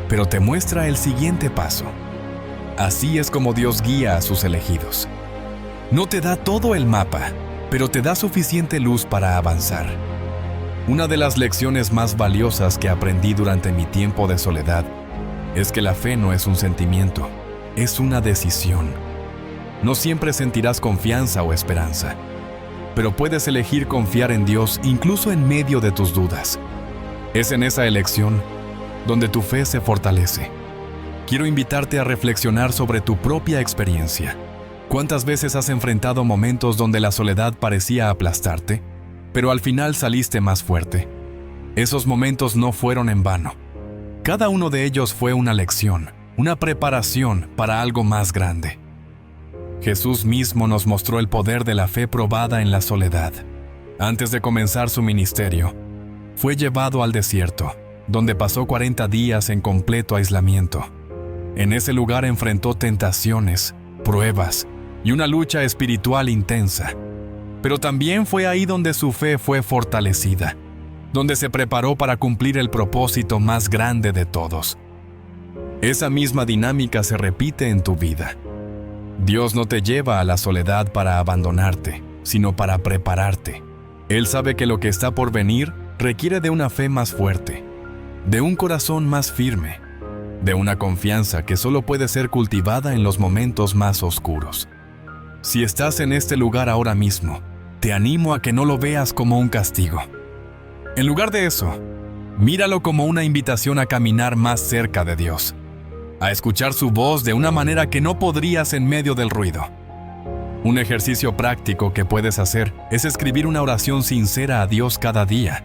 pero te muestra el siguiente paso. Así es como Dios guía a sus elegidos. No te da todo el mapa, pero te da suficiente luz para avanzar. Una de las lecciones más valiosas que aprendí durante mi tiempo de soledad es que la fe no es un sentimiento, es una decisión. No siempre sentirás confianza o esperanza, pero puedes elegir confiar en Dios incluso en medio de tus dudas. Es en esa elección donde tu fe se fortalece. Quiero invitarte a reflexionar sobre tu propia experiencia. ¿Cuántas veces has enfrentado momentos donde la soledad parecía aplastarte, pero al final saliste más fuerte? Esos momentos no fueron en vano. Cada uno de ellos fue una lección, una preparación para algo más grande. Jesús mismo nos mostró el poder de la fe probada en la soledad. Antes de comenzar su ministerio, fue llevado al desierto, donde pasó 40 días en completo aislamiento. En ese lugar enfrentó tentaciones, pruebas y una lucha espiritual intensa. Pero también fue ahí donde su fe fue fortalecida, donde se preparó para cumplir el propósito más grande de todos. Esa misma dinámica se repite en tu vida. Dios no te lleva a la soledad para abandonarte, sino para prepararte. Él sabe que lo que está por venir requiere de una fe más fuerte, de un corazón más firme, de una confianza que solo puede ser cultivada en los momentos más oscuros. Si estás en este lugar ahora mismo, te animo a que no lo veas como un castigo. En lugar de eso, míralo como una invitación a caminar más cerca de Dios, a escuchar su voz de una manera que no podrías en medio del ruido. Un ejercicio práctico que puedes hacer es escribir una oración sincera a Dios cada día.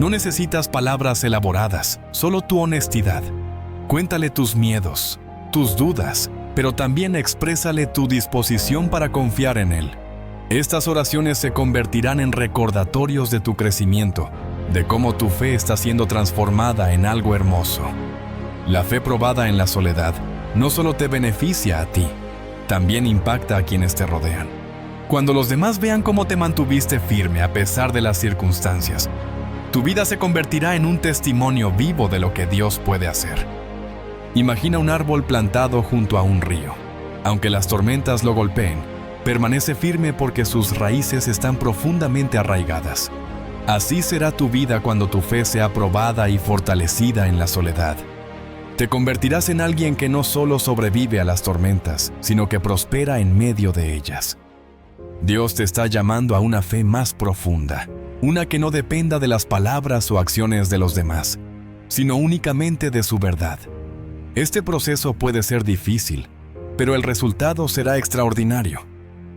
No necesitas palabras elaboradas, solo tu honestidad. Cuéntale tus miedos, tus dudas, pero también exprésale tu disposición para confiar en Él. Estas oraciones se convertirán en recordatorios de tu crecimiento, de cómo tu fe está siendo transformada en algo hermoso. La fe probada en la soledad no solo te beneficia a ti, también impacta a quienes te rodean. Cuando los demás vean cómo te mantuviste firme a pesar de las circunstancias, tu vida se convertirá en un testimonio vivo de lo que Dios puede hacer. Imagina un árbol plantado junto a un río. Aunque las tormentas lo golpeen, permanece firme porque sus raíces están profundamente arraigadas. Así será tu vida cuando tu fe sea probada y fortalecida en la soledad. Te convertirás en alguien que no solo sobrevive a las tormentas, sino que prospera en medio de ellas. Dios te está llamando a una fe más profunda, una que no dependa de las palabras o acciones de los demás, sino únicamente de su verdad. Este proceso puede ser difícil, pero el resultado será extraordinario.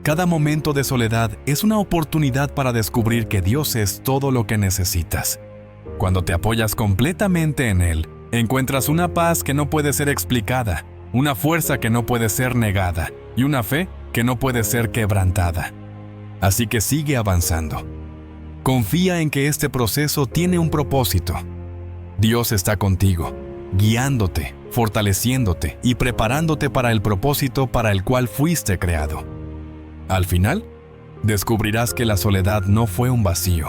Cada momento de soledad es una oportunidad para descubrir que Dios es todo lo que necesitas. Cuando te apoyas completamente en Él, encuentras una paz que no puede ser explicada, una fuerza que no puede ser negada y una fe que no puede ser quebrantada. Así que sigue avanzando. Confía en que este proceso tiene un propósito. Dios está contigo, guiándote, fortaleciéndote y preparándote para el propósito para el cual fuiste creado. Al final, descubrirás que la soledad no fue un vacío,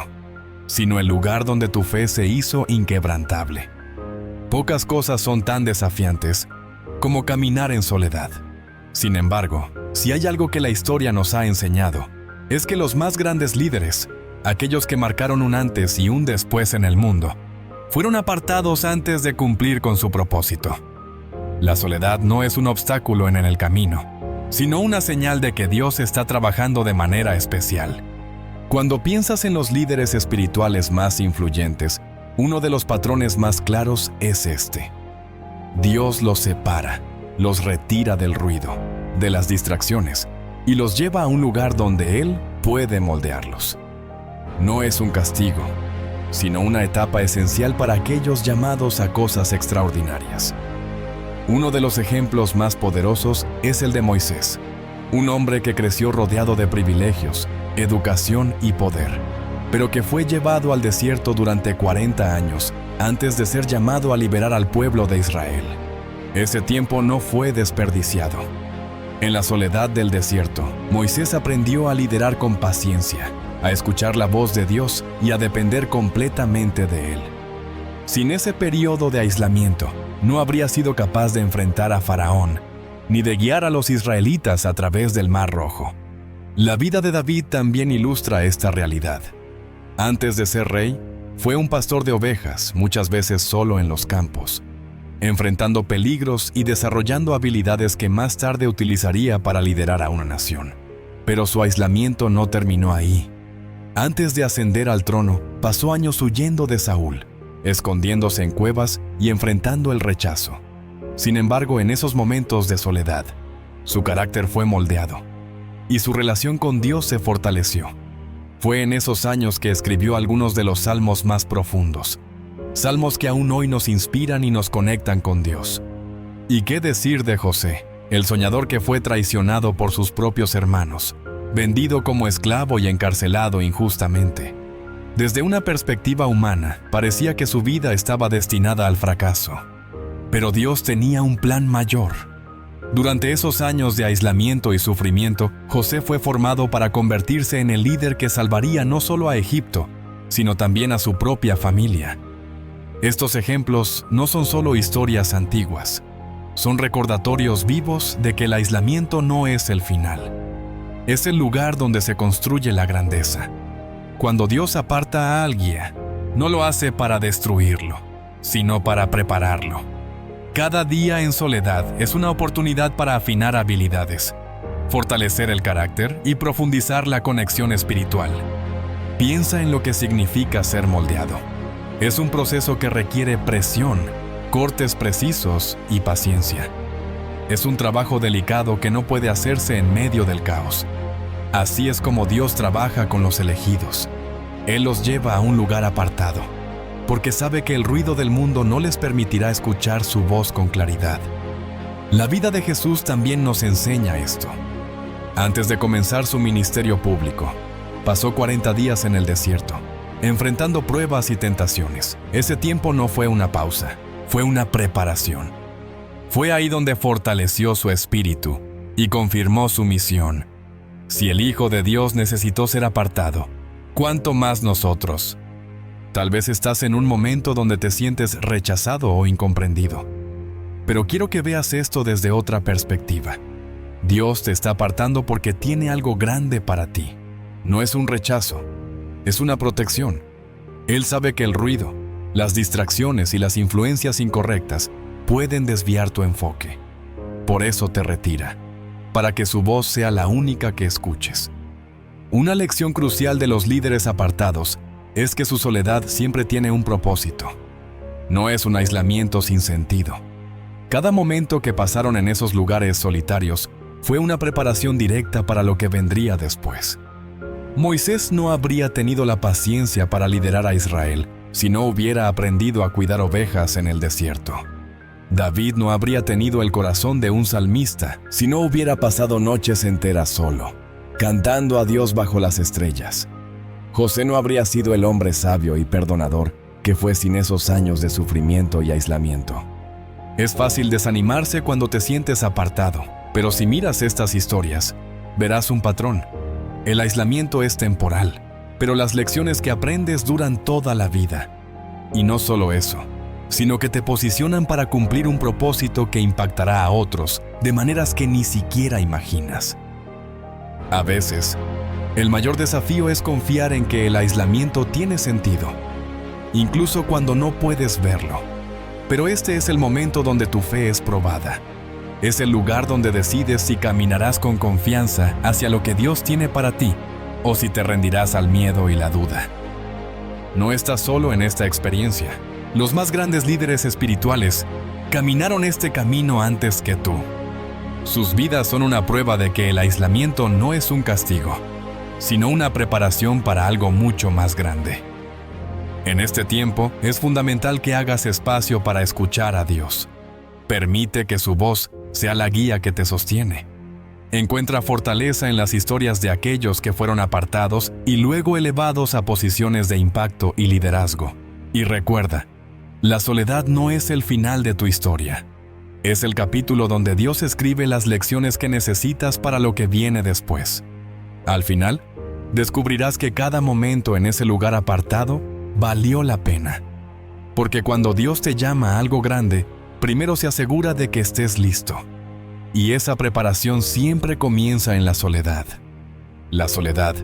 sino el lugar donde tu fe se hizo inquebrantable. Pocas cosas son tan desafiantes como caminar en soledad. Sin embargo, si hay algo que la historia nos ha enseñado, es que los más grandes líderes, aquellos que marcaron un antes y un después en el mundo, fueron apartados antes de cumplir con su propósito. La soledad no es un obstáculo en el camino, sino una señal de que Dios está trabajando de manera especial. Cuando piensas en los líderes espirituales más influyentes, uno de los patrones más claros es este. Dios los separa, los retira del ruido, de las distracciones, y los lleva a un lugar donde Él puede moldearlos. No es un castigo, sino una etapa esencial para aquellos llamados a cosas extraordinarias. Uno de los ejemplos más poderosos es el de Moisés, un hombre que creció rodeado de privilegios, educación y poder, pero que fue llevado al desierto durante 40 años antes de ser llamado a liberar al pueblo de Israel. Ese tiempo no fue desperdiciado. En la soledad del desierto, Moisés aprendió a liderar con paciencia, a escuchar la voz de Dios y a depender completamente de Él. Sin ese periodo de aislamiento, no habría sido capaz de enfrentar a Faraón, ni de guiar a los israelitas a través del Mar Rojo. La vida de David también ilustra esta realidad. Antes de ser rey, fue un pastor de ovejas, muchas veces solo en los campos, enfrentando peligros y desarrollando habilidades que más tarde utilizaría para liderar a una nación. Pero su aislamiento no terminó ahí. Antes de ascender al trono, pasó años huyendo de Saúl, escondiéndose en cuevas y enfrentando el rechazo. Sin embargo, en esos momentos de soledad, su carácter fue moldeado y su relación con Dios se fortaleció. Fue en esos años que escribió algunos de los salmos más profundos, salmos que aún hoy nos inspiran y nos conectan con Dios. ¿Y qué decir de José, el soñador que fue traicionado por sus propios hermanos, vendido como esclavo y encarcelado injustamente? Desde una perspectiva humana, parecía que su vida estaba destinada al fracaso. Pero Dios tenía un plan mayor. Durante esos años de aislamiento y sufrimiento, José fue formado para convertirse en el líder que salvaría no solo a Egipto, sino también a su propia familia. Estos ejemplos no son solo historias antiguas, son recordatorios vivos de que el aislamiento no es el final. Es el lugar donde se construye la grandeza. Cuando Dios aparta a alguien, no lo hace para destruirlo, sino para prepararlo. Cada día en soledad es una oportunidad para afinar habilidades, fortalecer el carácter y profundizar la conexión espiritual. Piensa en lo que significa ser moldeado. Es un proceso que requiere presión, cortes precisos y paciencia. Es un trabajo delicado que no puede hacerse en medio del caos. Así es como Dios trabaja con los elegidos. Él los lleva a un lugar apartado, porque sabe que el ruido del mundo no les permitirá escuchar su voz con claridad. La vida de Jesús también nos enseña esto. Antes de comenzar su ministerio público, pasó 40 días en el desierto, enfrentando pruebas y tentaciones. Ese tiempo no fue una pausa, fue una preparación. Fue ahí donde fortaleció su espíritu y confirmó su misión. Si el Hijo de Dios necesitó ser apartado, ¿cuánto más nosotros? Tal vez estás en un momento donde te sientes rechazado o incomprendido. Pero quiero que veas esto desde otra perspectiva. Dios te está apartando porque tiene algo grande para ti. No es un rechazo, es una protección. Él sabe que el ruido, las distracciones y las influencias incorrectas pueden desviar tu enfoque. Por eso te retira, para que su voz sea la única que escuches. Una lección crucial de los líderes apartados es que su soledad siempre tiene un propósito. No es un aislamiento sin sentido. Cada momento que pasaron en esos lugares solitarios fue una preparación directa para lo que vendría después. Moisés no habría tenido la paciencia para liderar a Israel si no hubiera aprendido a cuidar ovejas en el desierto. David no habría tenido el corazón de un salmista si no hubiera pasado noches enteras solo, cantando a Dios bajo las estrellas. José no habría sido el hombre sabio y perdonador que fue sin esos años de sufrimiento y aislamiento. Es fácil desanimarse cuando te sientes apartado, pero si miras estas historias, verás un patrón. El aislamiento es temporal, pero las lecciones que aprendes duran toda la vida. Y no solo eso, sino que te posicionan para cumplir un propósito que impactará a otros de maneras que ni siquiera imaginas. A veces, el mayor desafío es confiar en que el aislamiento tiene sentido, incluso cuando no puedes verlo. Pero este es el momento donde tu fe es probada. Es el lugar donde decides si caminarás con confianza hacia lo que Dios tiene para ti o si te rendirás al miedo y la duda. No estás solo en esta experiencia. Los más grandes líderes espirituales caminaron este camino antes que tú. Sus vidas son una prueba de que el aislamiento no es un castigo, sino una preparación para algo mucho más grande. En este tiempo es fundamental que hagas espacio para escuchar a Dios. Permite que su voz sea la guía que te sostiene. Encuentra fortaleza en las historias de aquellos que fueron apartados y luego elevados a posiciones de impacto y liderazgo. Y recuerda, la soledad no es el final de tu historia. Es el capítulo donde Dios escribe las lecciones que necesitas para lo que viene después. Al final, descubrirás que cada momento en ese lugar apartado valió la pena. Porque cuando Dios te llama a algo grande, primero se asegura de que estés listo. Y esa preparación siempre comienza en la soledad. La soledad,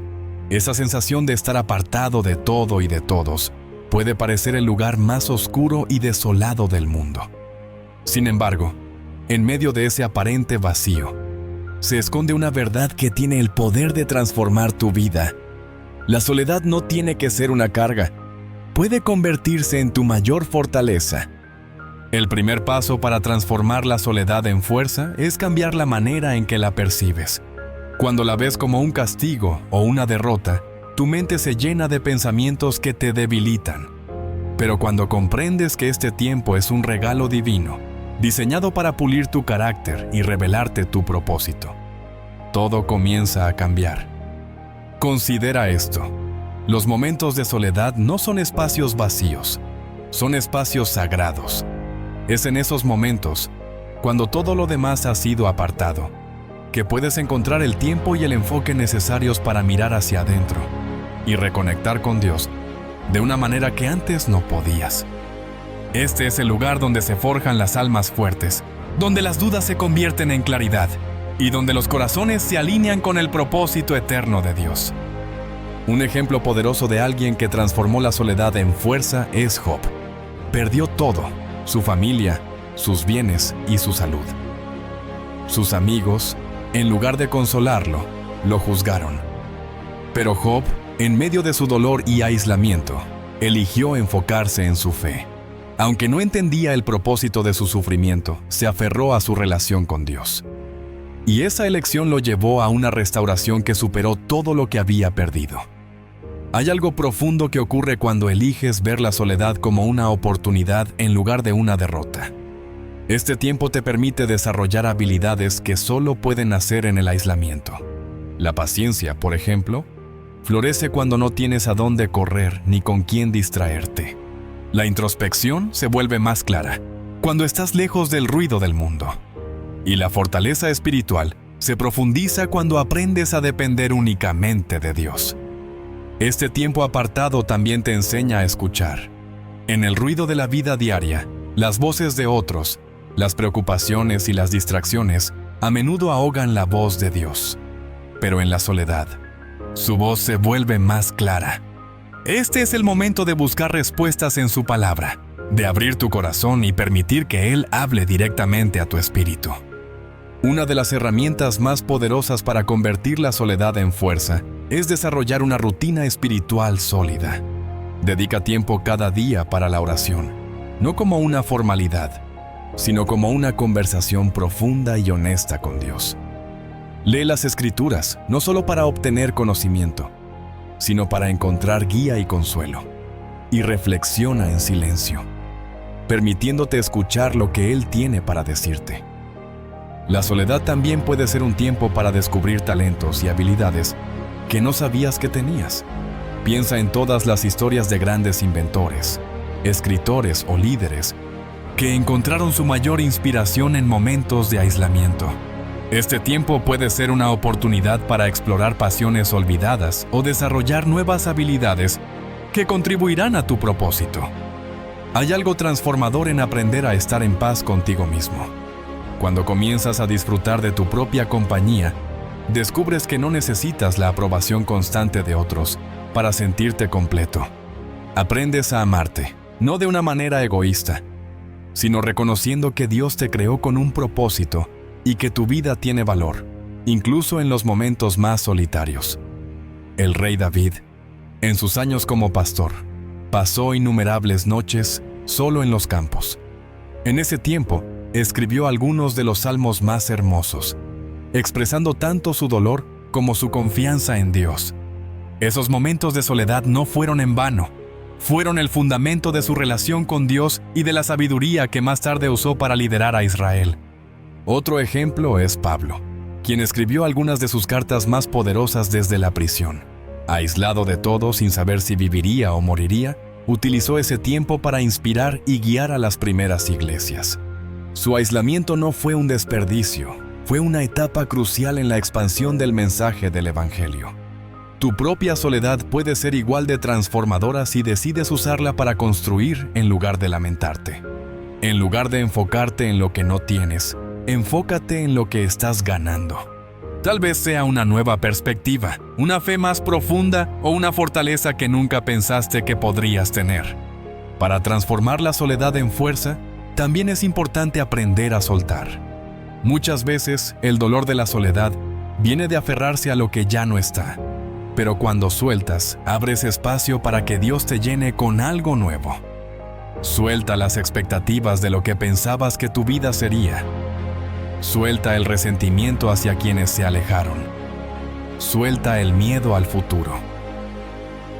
esa sensación de estar apartado de todo y de todos, puede parecer el lugar más oscuro y desolado del mundo. Sin embargo, en medio de ese aparente vacío, se esconde una verdad que tiene el poder de transformar tu vida. La soledad no tiene que ser una carga. Puede convertirse en tu mayor fortaleza. El primer paso para transformar la soledad en fuerza es cambiar la manera en que la percibes. Cuando la ves como un castigo o una derrota, tu mente se llena de pensamientos que te debilitan. Pero cuando comprendes que este tiempo es un regalo divino, diseñado para pulir tu carácter y revelarte tu propósito, todo comienza a cambiar. Considera esto. Los momentos de soledad no son espacios vacíos, son espacios sagrados. Es en esos momentos, cuando todo lo demás ha sido apartado, que puedes encontrar el tiempo y el enfoque necesarios para mirar hacia adentro y reconectar con Dios de una manera que antes no podías. Este es el lugar donde se forjan las almas fuertes, donde las dudas se convierten en claridad y donde los corazones se alinean con el propósito eterno de Dios. Un ejemplo poderoso de alguien que transformó la soledad en fuerza es Job. Perdió todo, su familia, sus bienes y su salud. Sus amigos, en lugar de consolarlo, lo juzgaron. Pero Job, en medio de su dolor y aislamiento, eligió enfocarse en su fe. Aunque no entendía el propósito de su sufrimiento, se aferró a su relación con Dios. Y esa elección lo llevó a una restauración que superó todo lo que había perdido. Hay algo profundo que ocurre cuando eliges ver la soledad como una oportunidad en lugar de una derrota. Este tiempo te permite desarrollar habilidades que solo pueden nacer en el aislamiento. La paciencia, por ejemplo, florece cuando no tienes a dónde correr ni con quién distraerte. La introspección se vuelve más clara cuando estás lejos del ruido del mundo. Y la fortaleza espiritual se profundiza cuando aprendes a depender únicamente de Dios. Este tiempo apartado también te enseña a escuchar. En el ruido de la vida diaria, las voces de otros, las preocupaciones y las distracciones a menudo ahogan la voz de Dios. Pero en la soledad, su voz se vuelve más clara. Este es el momento de buscar respuestas en su palabra, de abrir tu corazón y permitir que Él hable directamente a tu espíritu. Una de las herramientas más poderosas para convertir la soledad en fuerza es desarrollar una rutina espiritual sólida. Dedica tiempo cada día para la oración, no como una formalidad, sino como una conversación profunda y honesta con Dios. Lee las Escrituras no solo para obtener conocimiento, sino para encontrar guía y consuelo. Y reflexiona en silencio, permitiéndote escuchar lo que Él tiene para decirte. La soledad también puede ser un tiempo para descubrir talentos y habilidades que no sabías que tenías. Piensa en todas las historias de grandes inventores, escritores o líderes que encontraron su mayor inspiración en momentos de aislamiento. Este tiempo puede ser una oportunidad para explorar pasiones olvidadas o desarrollar nuevas habilidades que contribuirán a tu propósito. Hay algo transformador en aprender a estar en paz contigo mismo. Cuando comienzas a disfrutar de tu propia compañía, descubres que no necesitas la aprobación constante de otros para sentirte completo. Aprendes a amarte, no de una manera egoísta, sino reconociendo que Dios te creó con un propósito y que tu vida tiene valor, incluso en los momentos más solitarios. El rey David, en sus años como pastor, pasó innumerables noches solo en los campos. En ese tiempo, escribió algunos de los salmos más hermosos, expresando tanto su dolor como su confianza en Dios. Esos momentos de soledad no fueron en vano, fueron el fundamento de su relación con Dios y de la sabiduría que más tarde usó para liderar a Israel. Otro ejemplo es Pablo, quien escribió algunas de sus cartas más poderosas desde la prisión. Aislado de todo sin saber si viviría o moriría, utilizó ese tiempo para inspirar y guiar a las primeras iglesias. Su aislamiento no fue un desperdicio, fue una etapa crucial en la expansión del mensaje del Evangelio. Tu propia soledad puede ser igual de transformadora si decides usarla para construir en lugar de lamentarte. En lugar de enfocarte en lo que no tienes, enfócate en lo que estás ganando. Tal vez sea una nueva perspectiva, una fe más profunda o una fortaleza que nunca pensaste que podrías tener. Para transformar la soledad en fuerza, también es importante aprender a soltar. Muchas veces, el dolor de la soledad viene de aferrarse a lo que ya no está. Pero cuando sueltas, abres espacio para que Dios te llene con algo nuevo. Suelta las expectativas de lo que pensabas que tu vida sería. Suelta el resentimiento hacia quienes se alejaron. Suelta el miedo al futuro.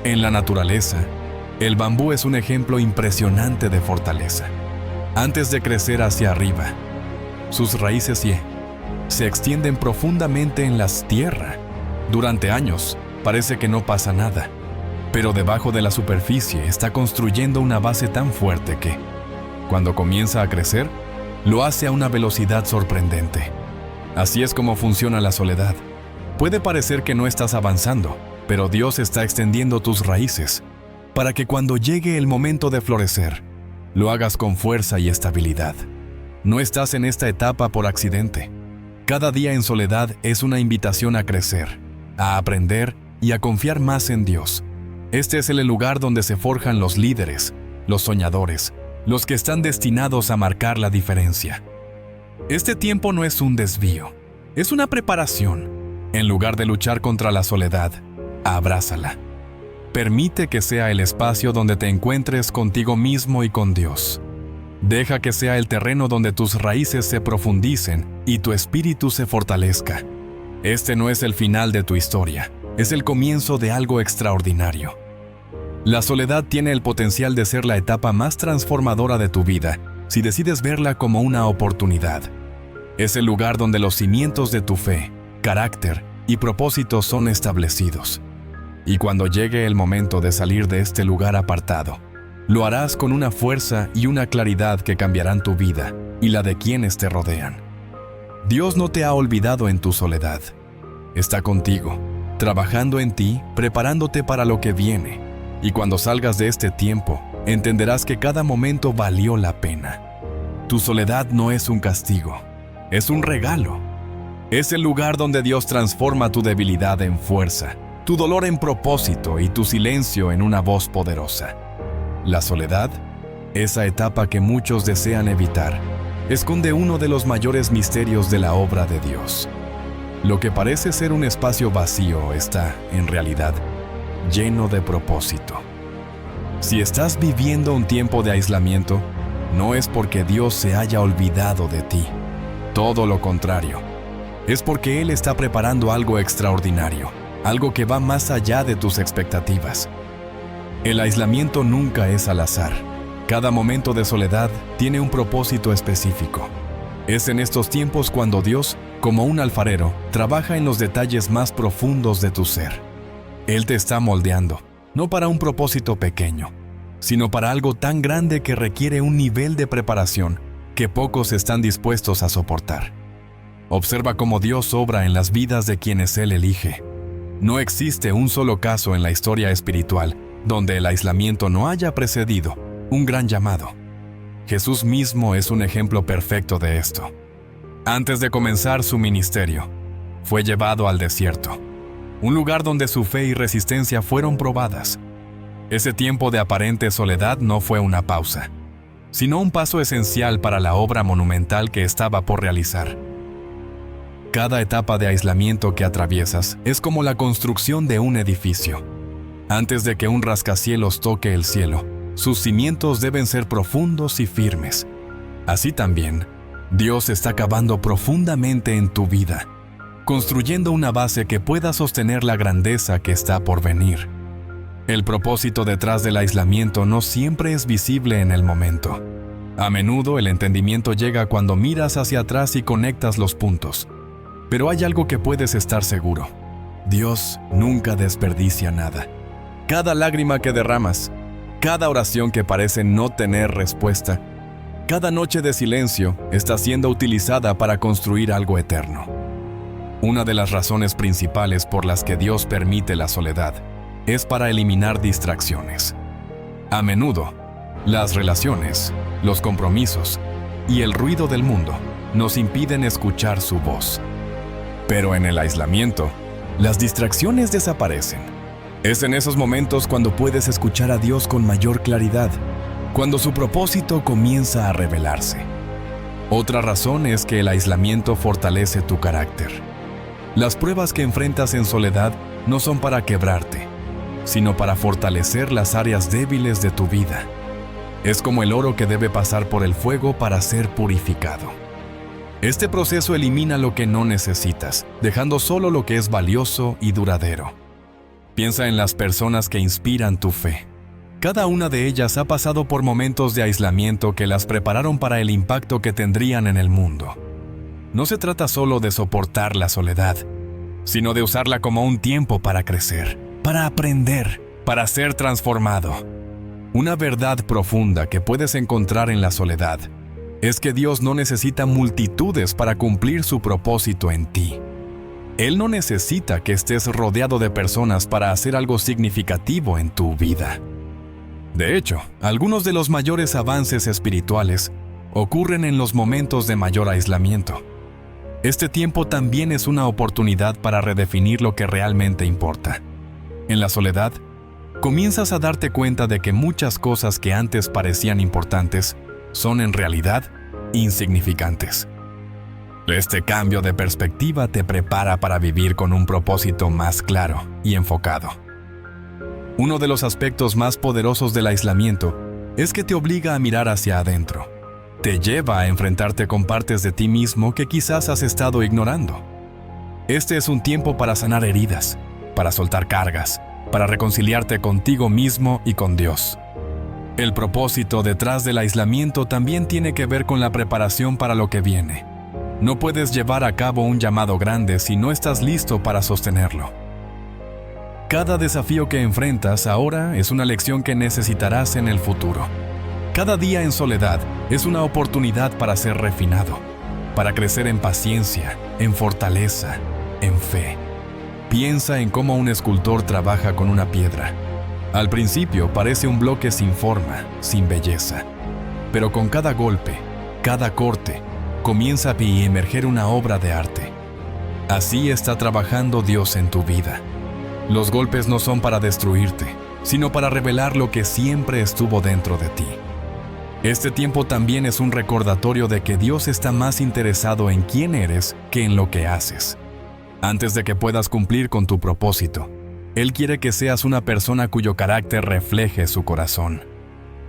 En la naturaleza, el bambú es un ejemplo impresionante de fortaleza. Antes de crecer hacia arriba, sus raíces se extienden profundamente en la tierra. Durante años, parece que no pasa nada, pero debajo de la superficie está construyendo una base tan fuerte que, cuando comienza a crecer, lo hace a una velocidad sorprendente. Así es como funciona la soledad. Puede parecer que no estás avanzando, pero Dios está extendiendo tus raíces para que cuando llegue el momento de florecer, lo hagas con fuerza y estabilidad. No estás en esta etapa por accidente. Cada día en soledad es una invitación a crecer, a aprender y a confiar más en Dios. Este es el lugar donde se forjan los líderes, los soñadores, los que están destinados a marcar la diferencia. Este tiempo no es un desvío, es una preparación. En lugar de luchar contra la soledad, abrázala. Permite que sea el espacio donde te encuentres contigo mismo y con Dios. Deja que sea el terreno donde tus raíces se profundicen y tu espíritu se fortalezca. Este no es el final de tu historia, es el comienzo de algo extraordinario. La soledad tiene el potencial de ser la etapa más transformadora de tu vida si decides verla como una oportunidad. Es el lugar donde los cimientos de tu fe, carácter y propósitos son establecidos. Y cuando llegue el momento de salir de este lugar apartado, lo harás con una fuerza y una claridad que cambiarán tu vida y la de quienes te rodean. Dios no te ha olvidado en tu soledad. Está contigo, trabajando en ti, preparándote para lo que viene. Y cuando salgas de este tiempo, entenderás que cada momento valió la pena. Tu soledad no es un castigo, es un regalo. Es el lugar donde Dios transforma tu debilidad en fuerza, tu dolor en propósito y tu silencio en una voz poderosa. La soledad, esa etapa que muchos desean evitar, esconde uno de los mayores misterios de la obra de Dios. Lo que parece ser un espacio vacío está, en realidad, lleno de propósito. Si estás viviendo un tiempo de aislamiento, no es porque Dios se haya olvidado de ti. Todo lo contrario. Es porque Él está preparando algo extraordinario, algo que va más allá de tus expectativas. El aislamiento nunca es al azar. Cada momento de soledad tiene un propósito específico. Es en estos tiempos cuando Dios, como un alfarero, trabaja en los detalles más profundos de tu ser. Él te está moldeando, no para un propósito pequeño, sino para algo tan grande que requiere un nivel de preparación que pocos están dispuestos a soportar. Observa cómo Dios obra en las vidas de quienes Él elige. No existe un solo caso en la historia espiritual donde el aislamiento no haya precedido un gran llamado. Jesús mismo es un ejemplo perfecto de esto. Antes de comenzar su ministerio, fue llevado al desierto, un lugar donde su fe y resistencia fueron probadas. Ese tiempo de aparente soledad no fue una pausa, sino un paso esencial para la obra monumental que estaba por realizar. Cada etapa de aislamiento que atraviesas es como la construcción de un edificio. Antes de que un rascacielos toque el cielo, sus cimientos deben ser profundos y firmes. Así también, Dios está cavando profundamente en tu vida, construyendo una base que pueda sostener la grandeza que está por venir. El propósito detrás del aislamiento no siempre es visible en el momento. A menudo el entendimiento llega cuando miras hacia atrás y conectas los puntos. Pero hay algo que puedes estar seguro. Dios nunca desperdicia nada. Cada lágrima que derramas, cada oración que parece no tener respuesta, cada noche de silencio está siendo utilizada para construir algo eterno. Una de las razones principales por las que Dios permite la soledad es para eliminar distracciones. A menudo, las relaciones, los compromisos y el ruido del mundo nos impiden escuchar su voz. Pero en el aislamiento, las distracciones desaparecen. Es en esos momentos cuando puedes escuchar a Dios con mayor claridad, cuando su propósito comienza a revelarse. Otra razón es que el aislamiento fortalece tu carácter. Las pruebas que enfrentas en soledad no son para quebrarte, sino para fortalecer las áreas débiles de tu vida. Es como el oro que debe pasar por el fuego para ser purificado. Este proceso elimina lo que no necesitas, dejando solo lo que es valioso y duradero. Piensa en las personas que inspiran tu fe. Cada una de ellas ha pasado por momentos de aislamiento que las prepararon para el impacto que tendrían en el mundo. No se trata solo de soportar la soledad, sino de usarla como un tiempo para crecer, para aprender, para ser transformado. Una verdad profunda que puedes encontrar en la soledad es que Dios no necesita multitudes para cumplir su propósito en ti. Él no necesita que estés rodeado de personas para hacer algo significativo en tu vida. De hecho, algunos de los mayores avances espirituales ocurren en los momentos de mayor aislamiento. Este tiempo también es una oportunidad para redefinir lo que realmente importa. En la soledad, comienzas a darte cuenta de que muchas cosas que antes parecían importantes son en realidad insignificantes. Este cambio de perspectiva te prepara para vivir con un propósito más claro y enfocado. Uno de los aspectos más poderosos del aislamiento es que te obliga a mirar hacia adentro. Te lleva a enfrentarte con partes de ti mismo que quizás has estado ignorando. Este es un tiempo para sanar heridas, para soltar cargas para reconciliarte contigo mismo y con Dios. El propósito detrás del aislamiento también tiene que ver con la preparación para lo que viene. No puedes llevar a cabo un llamado grande si no estás listo para sostenerlo. Cada desafío que enfrentas ahora es una lección que necesitarás en el futuro. Cada día en soledad es una oportunidad para ser refinado, para crecer en paciencia, en fortaleza, en fe. Piensa en cómo un escultor trabaja con una piedra. Al principio parece un bloque sin forma, sin belleza. Pero con cada golpe, cada corte, comienza a emerger una obra de arte. Así está trabajando Dios en tu vida. Los golpes no son para destruirte, sino para revelar lo que siempre estuvo dentro de ti. Este tiempo también es un recordatorio de que Dios está más interesado en quién eres que en lo que haces. Antes de que puedas cumplir con tu propósito, Él quiere que seas una persona cuyo carácter refleje su corazón.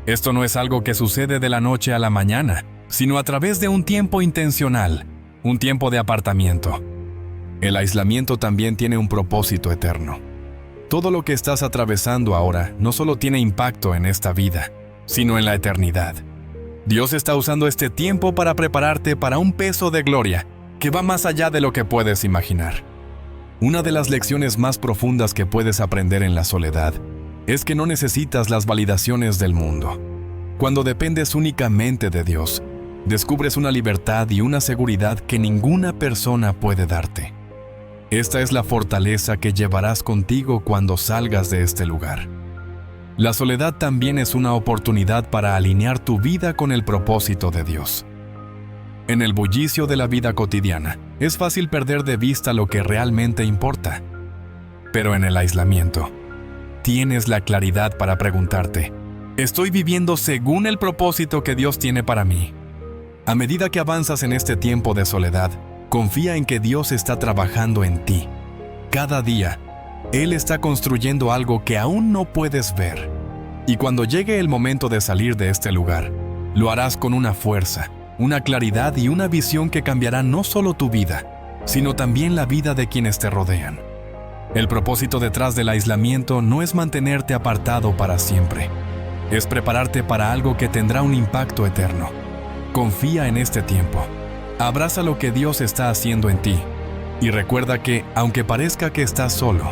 Esto no es algo que sucede de la noche a la mañana, sino a través de un tiempo intencional, un tiempo de apartamiento. El aislamiento también tiene un propósito eterno. Todo lo que estás atravesando ahora no solo tiene impacto en esta vida, sino en la eternidad. Dios está usando este tiempo para prepararte para un peso de gloria que va más allá de lo que puedes imaginar. Una de las lecciones más profundas que puedes aprender en la soledad es que no necesitas las validaciones del mundo. Cuando dependes únicamente de Dios, descubres una libertad y una seguridad que ninguna persona puede darte. Esta es la fortaleza que llevarás contigo cuando salgas de este lugar. La soledad también es una oportunidad para alinear tu vida con el propósito de Dios. En el bullicio de la vida cotidiana, es fácil perder de vista lo que realmente importa. Pero en el aislamiento, tienes la claridad para preguntarte, ¿estoy viviendo según el propósito que Dios tiene para mí? A medida que avanzas en este tiempo de soledad, confía en que Dios está trabajando en ti. Cada día, Él está construyendo algo que aún no puedes ver. Y cuando llegue el momento de salir de este lugar, lo harás con una fuerza, una claridad y una visión que cambiará no solo tu vida, sino también la vida de quienes te rodean. El propósito detrás del aislamiento no es mantenerte apartado para siempre. Es prepararte para algo que tendrá un impacto eterno. Confía en este tiempo. Abraza lo que Dios está haciendo en ti. Y recuerda que, aunque parezca que estás solo,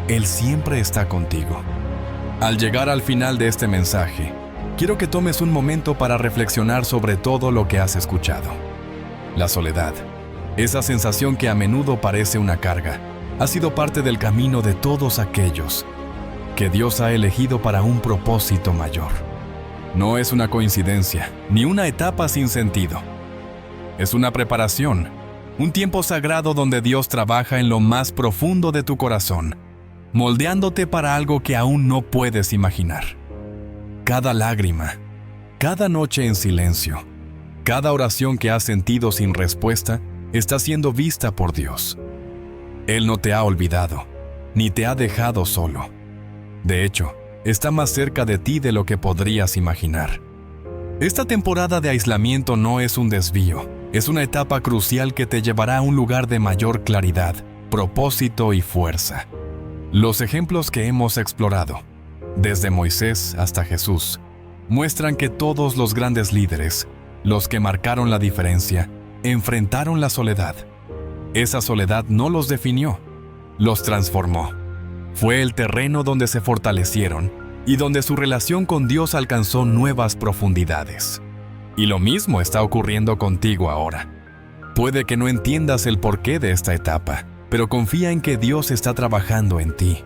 Él siempre está contigo. Al llegar al final de este mensaje, quiero que tomes un momento para reflexionar sobre todo lo que has escuchado. La soledad, esa sensación que a menudo parece una carga, ha sido parte del camino de todos aquellos que Dios ha elegido para un propósito mayor. No es una coincidencia, ni una etapa sin sentido. Es una preparación, un tiempo sagrado donde Dios trabaja en lo más profundo de tu corazón, moldeándote para algo que aún no puedes imaginar. Cada lágrima, cada noche en silencio, cada oración que has sentido sin respuesta, está siendo vista por Dios. Él no te ha olvidado, ni te ha dejado solo. De hecho, está más cerca de ti de lo que podrías imaginar. Esta temporada de aislamiento no es un desvío, es una etapa crucial que te llevará a un lugar de mayor claridad, propósito y fuerza. Los ejemplos que hemos explorado, desde Moisés hasta Jesús, muestran que todos los grandes líderes, los que marcaron la diferencia, enfrentaron la soledad. Esa soledad no los definió, los transformó. Fue el terreno donde se fortalecieron y donde su relación con Dios alcanzó nuevas profundidades. Y lo mismo está ocurriendo contigo ahora. Puede que no entiendas el porqué de esta etapa, pero confía en que Dios está trabajando en ti.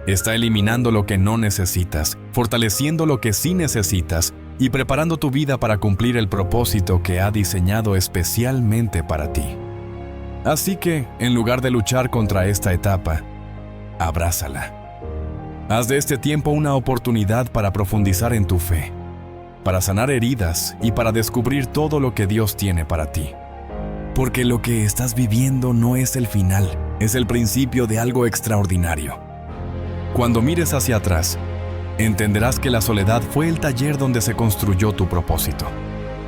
Está eliminando lo que no necesitas, fortaleciendo lo que sí necesitas y preparando tu vida para cumplir el propósito que ha diseñado especialmente para ti. Así que, en lugar de luchar contra esta etapa, abrázala. Haz de este tiempo una oportunidad para profundizar en tu fe, para sanar heridas y para descubrir todo lo que Dios tiene para ti. Porque lo que estás viviendo no es el final, es el principio de algo extraordinario. Cuando mires hacia atrás, entenderás que la soledad fue el taller donde se construyó tu propósito.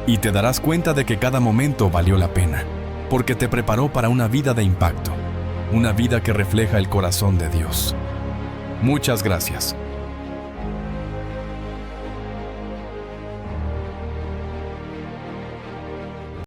Y te darás cuenta de que cada momento valió la pena, porque te preparó para una vida de impacto, una vida que refleja el corazón de Dios. Muchas gracias.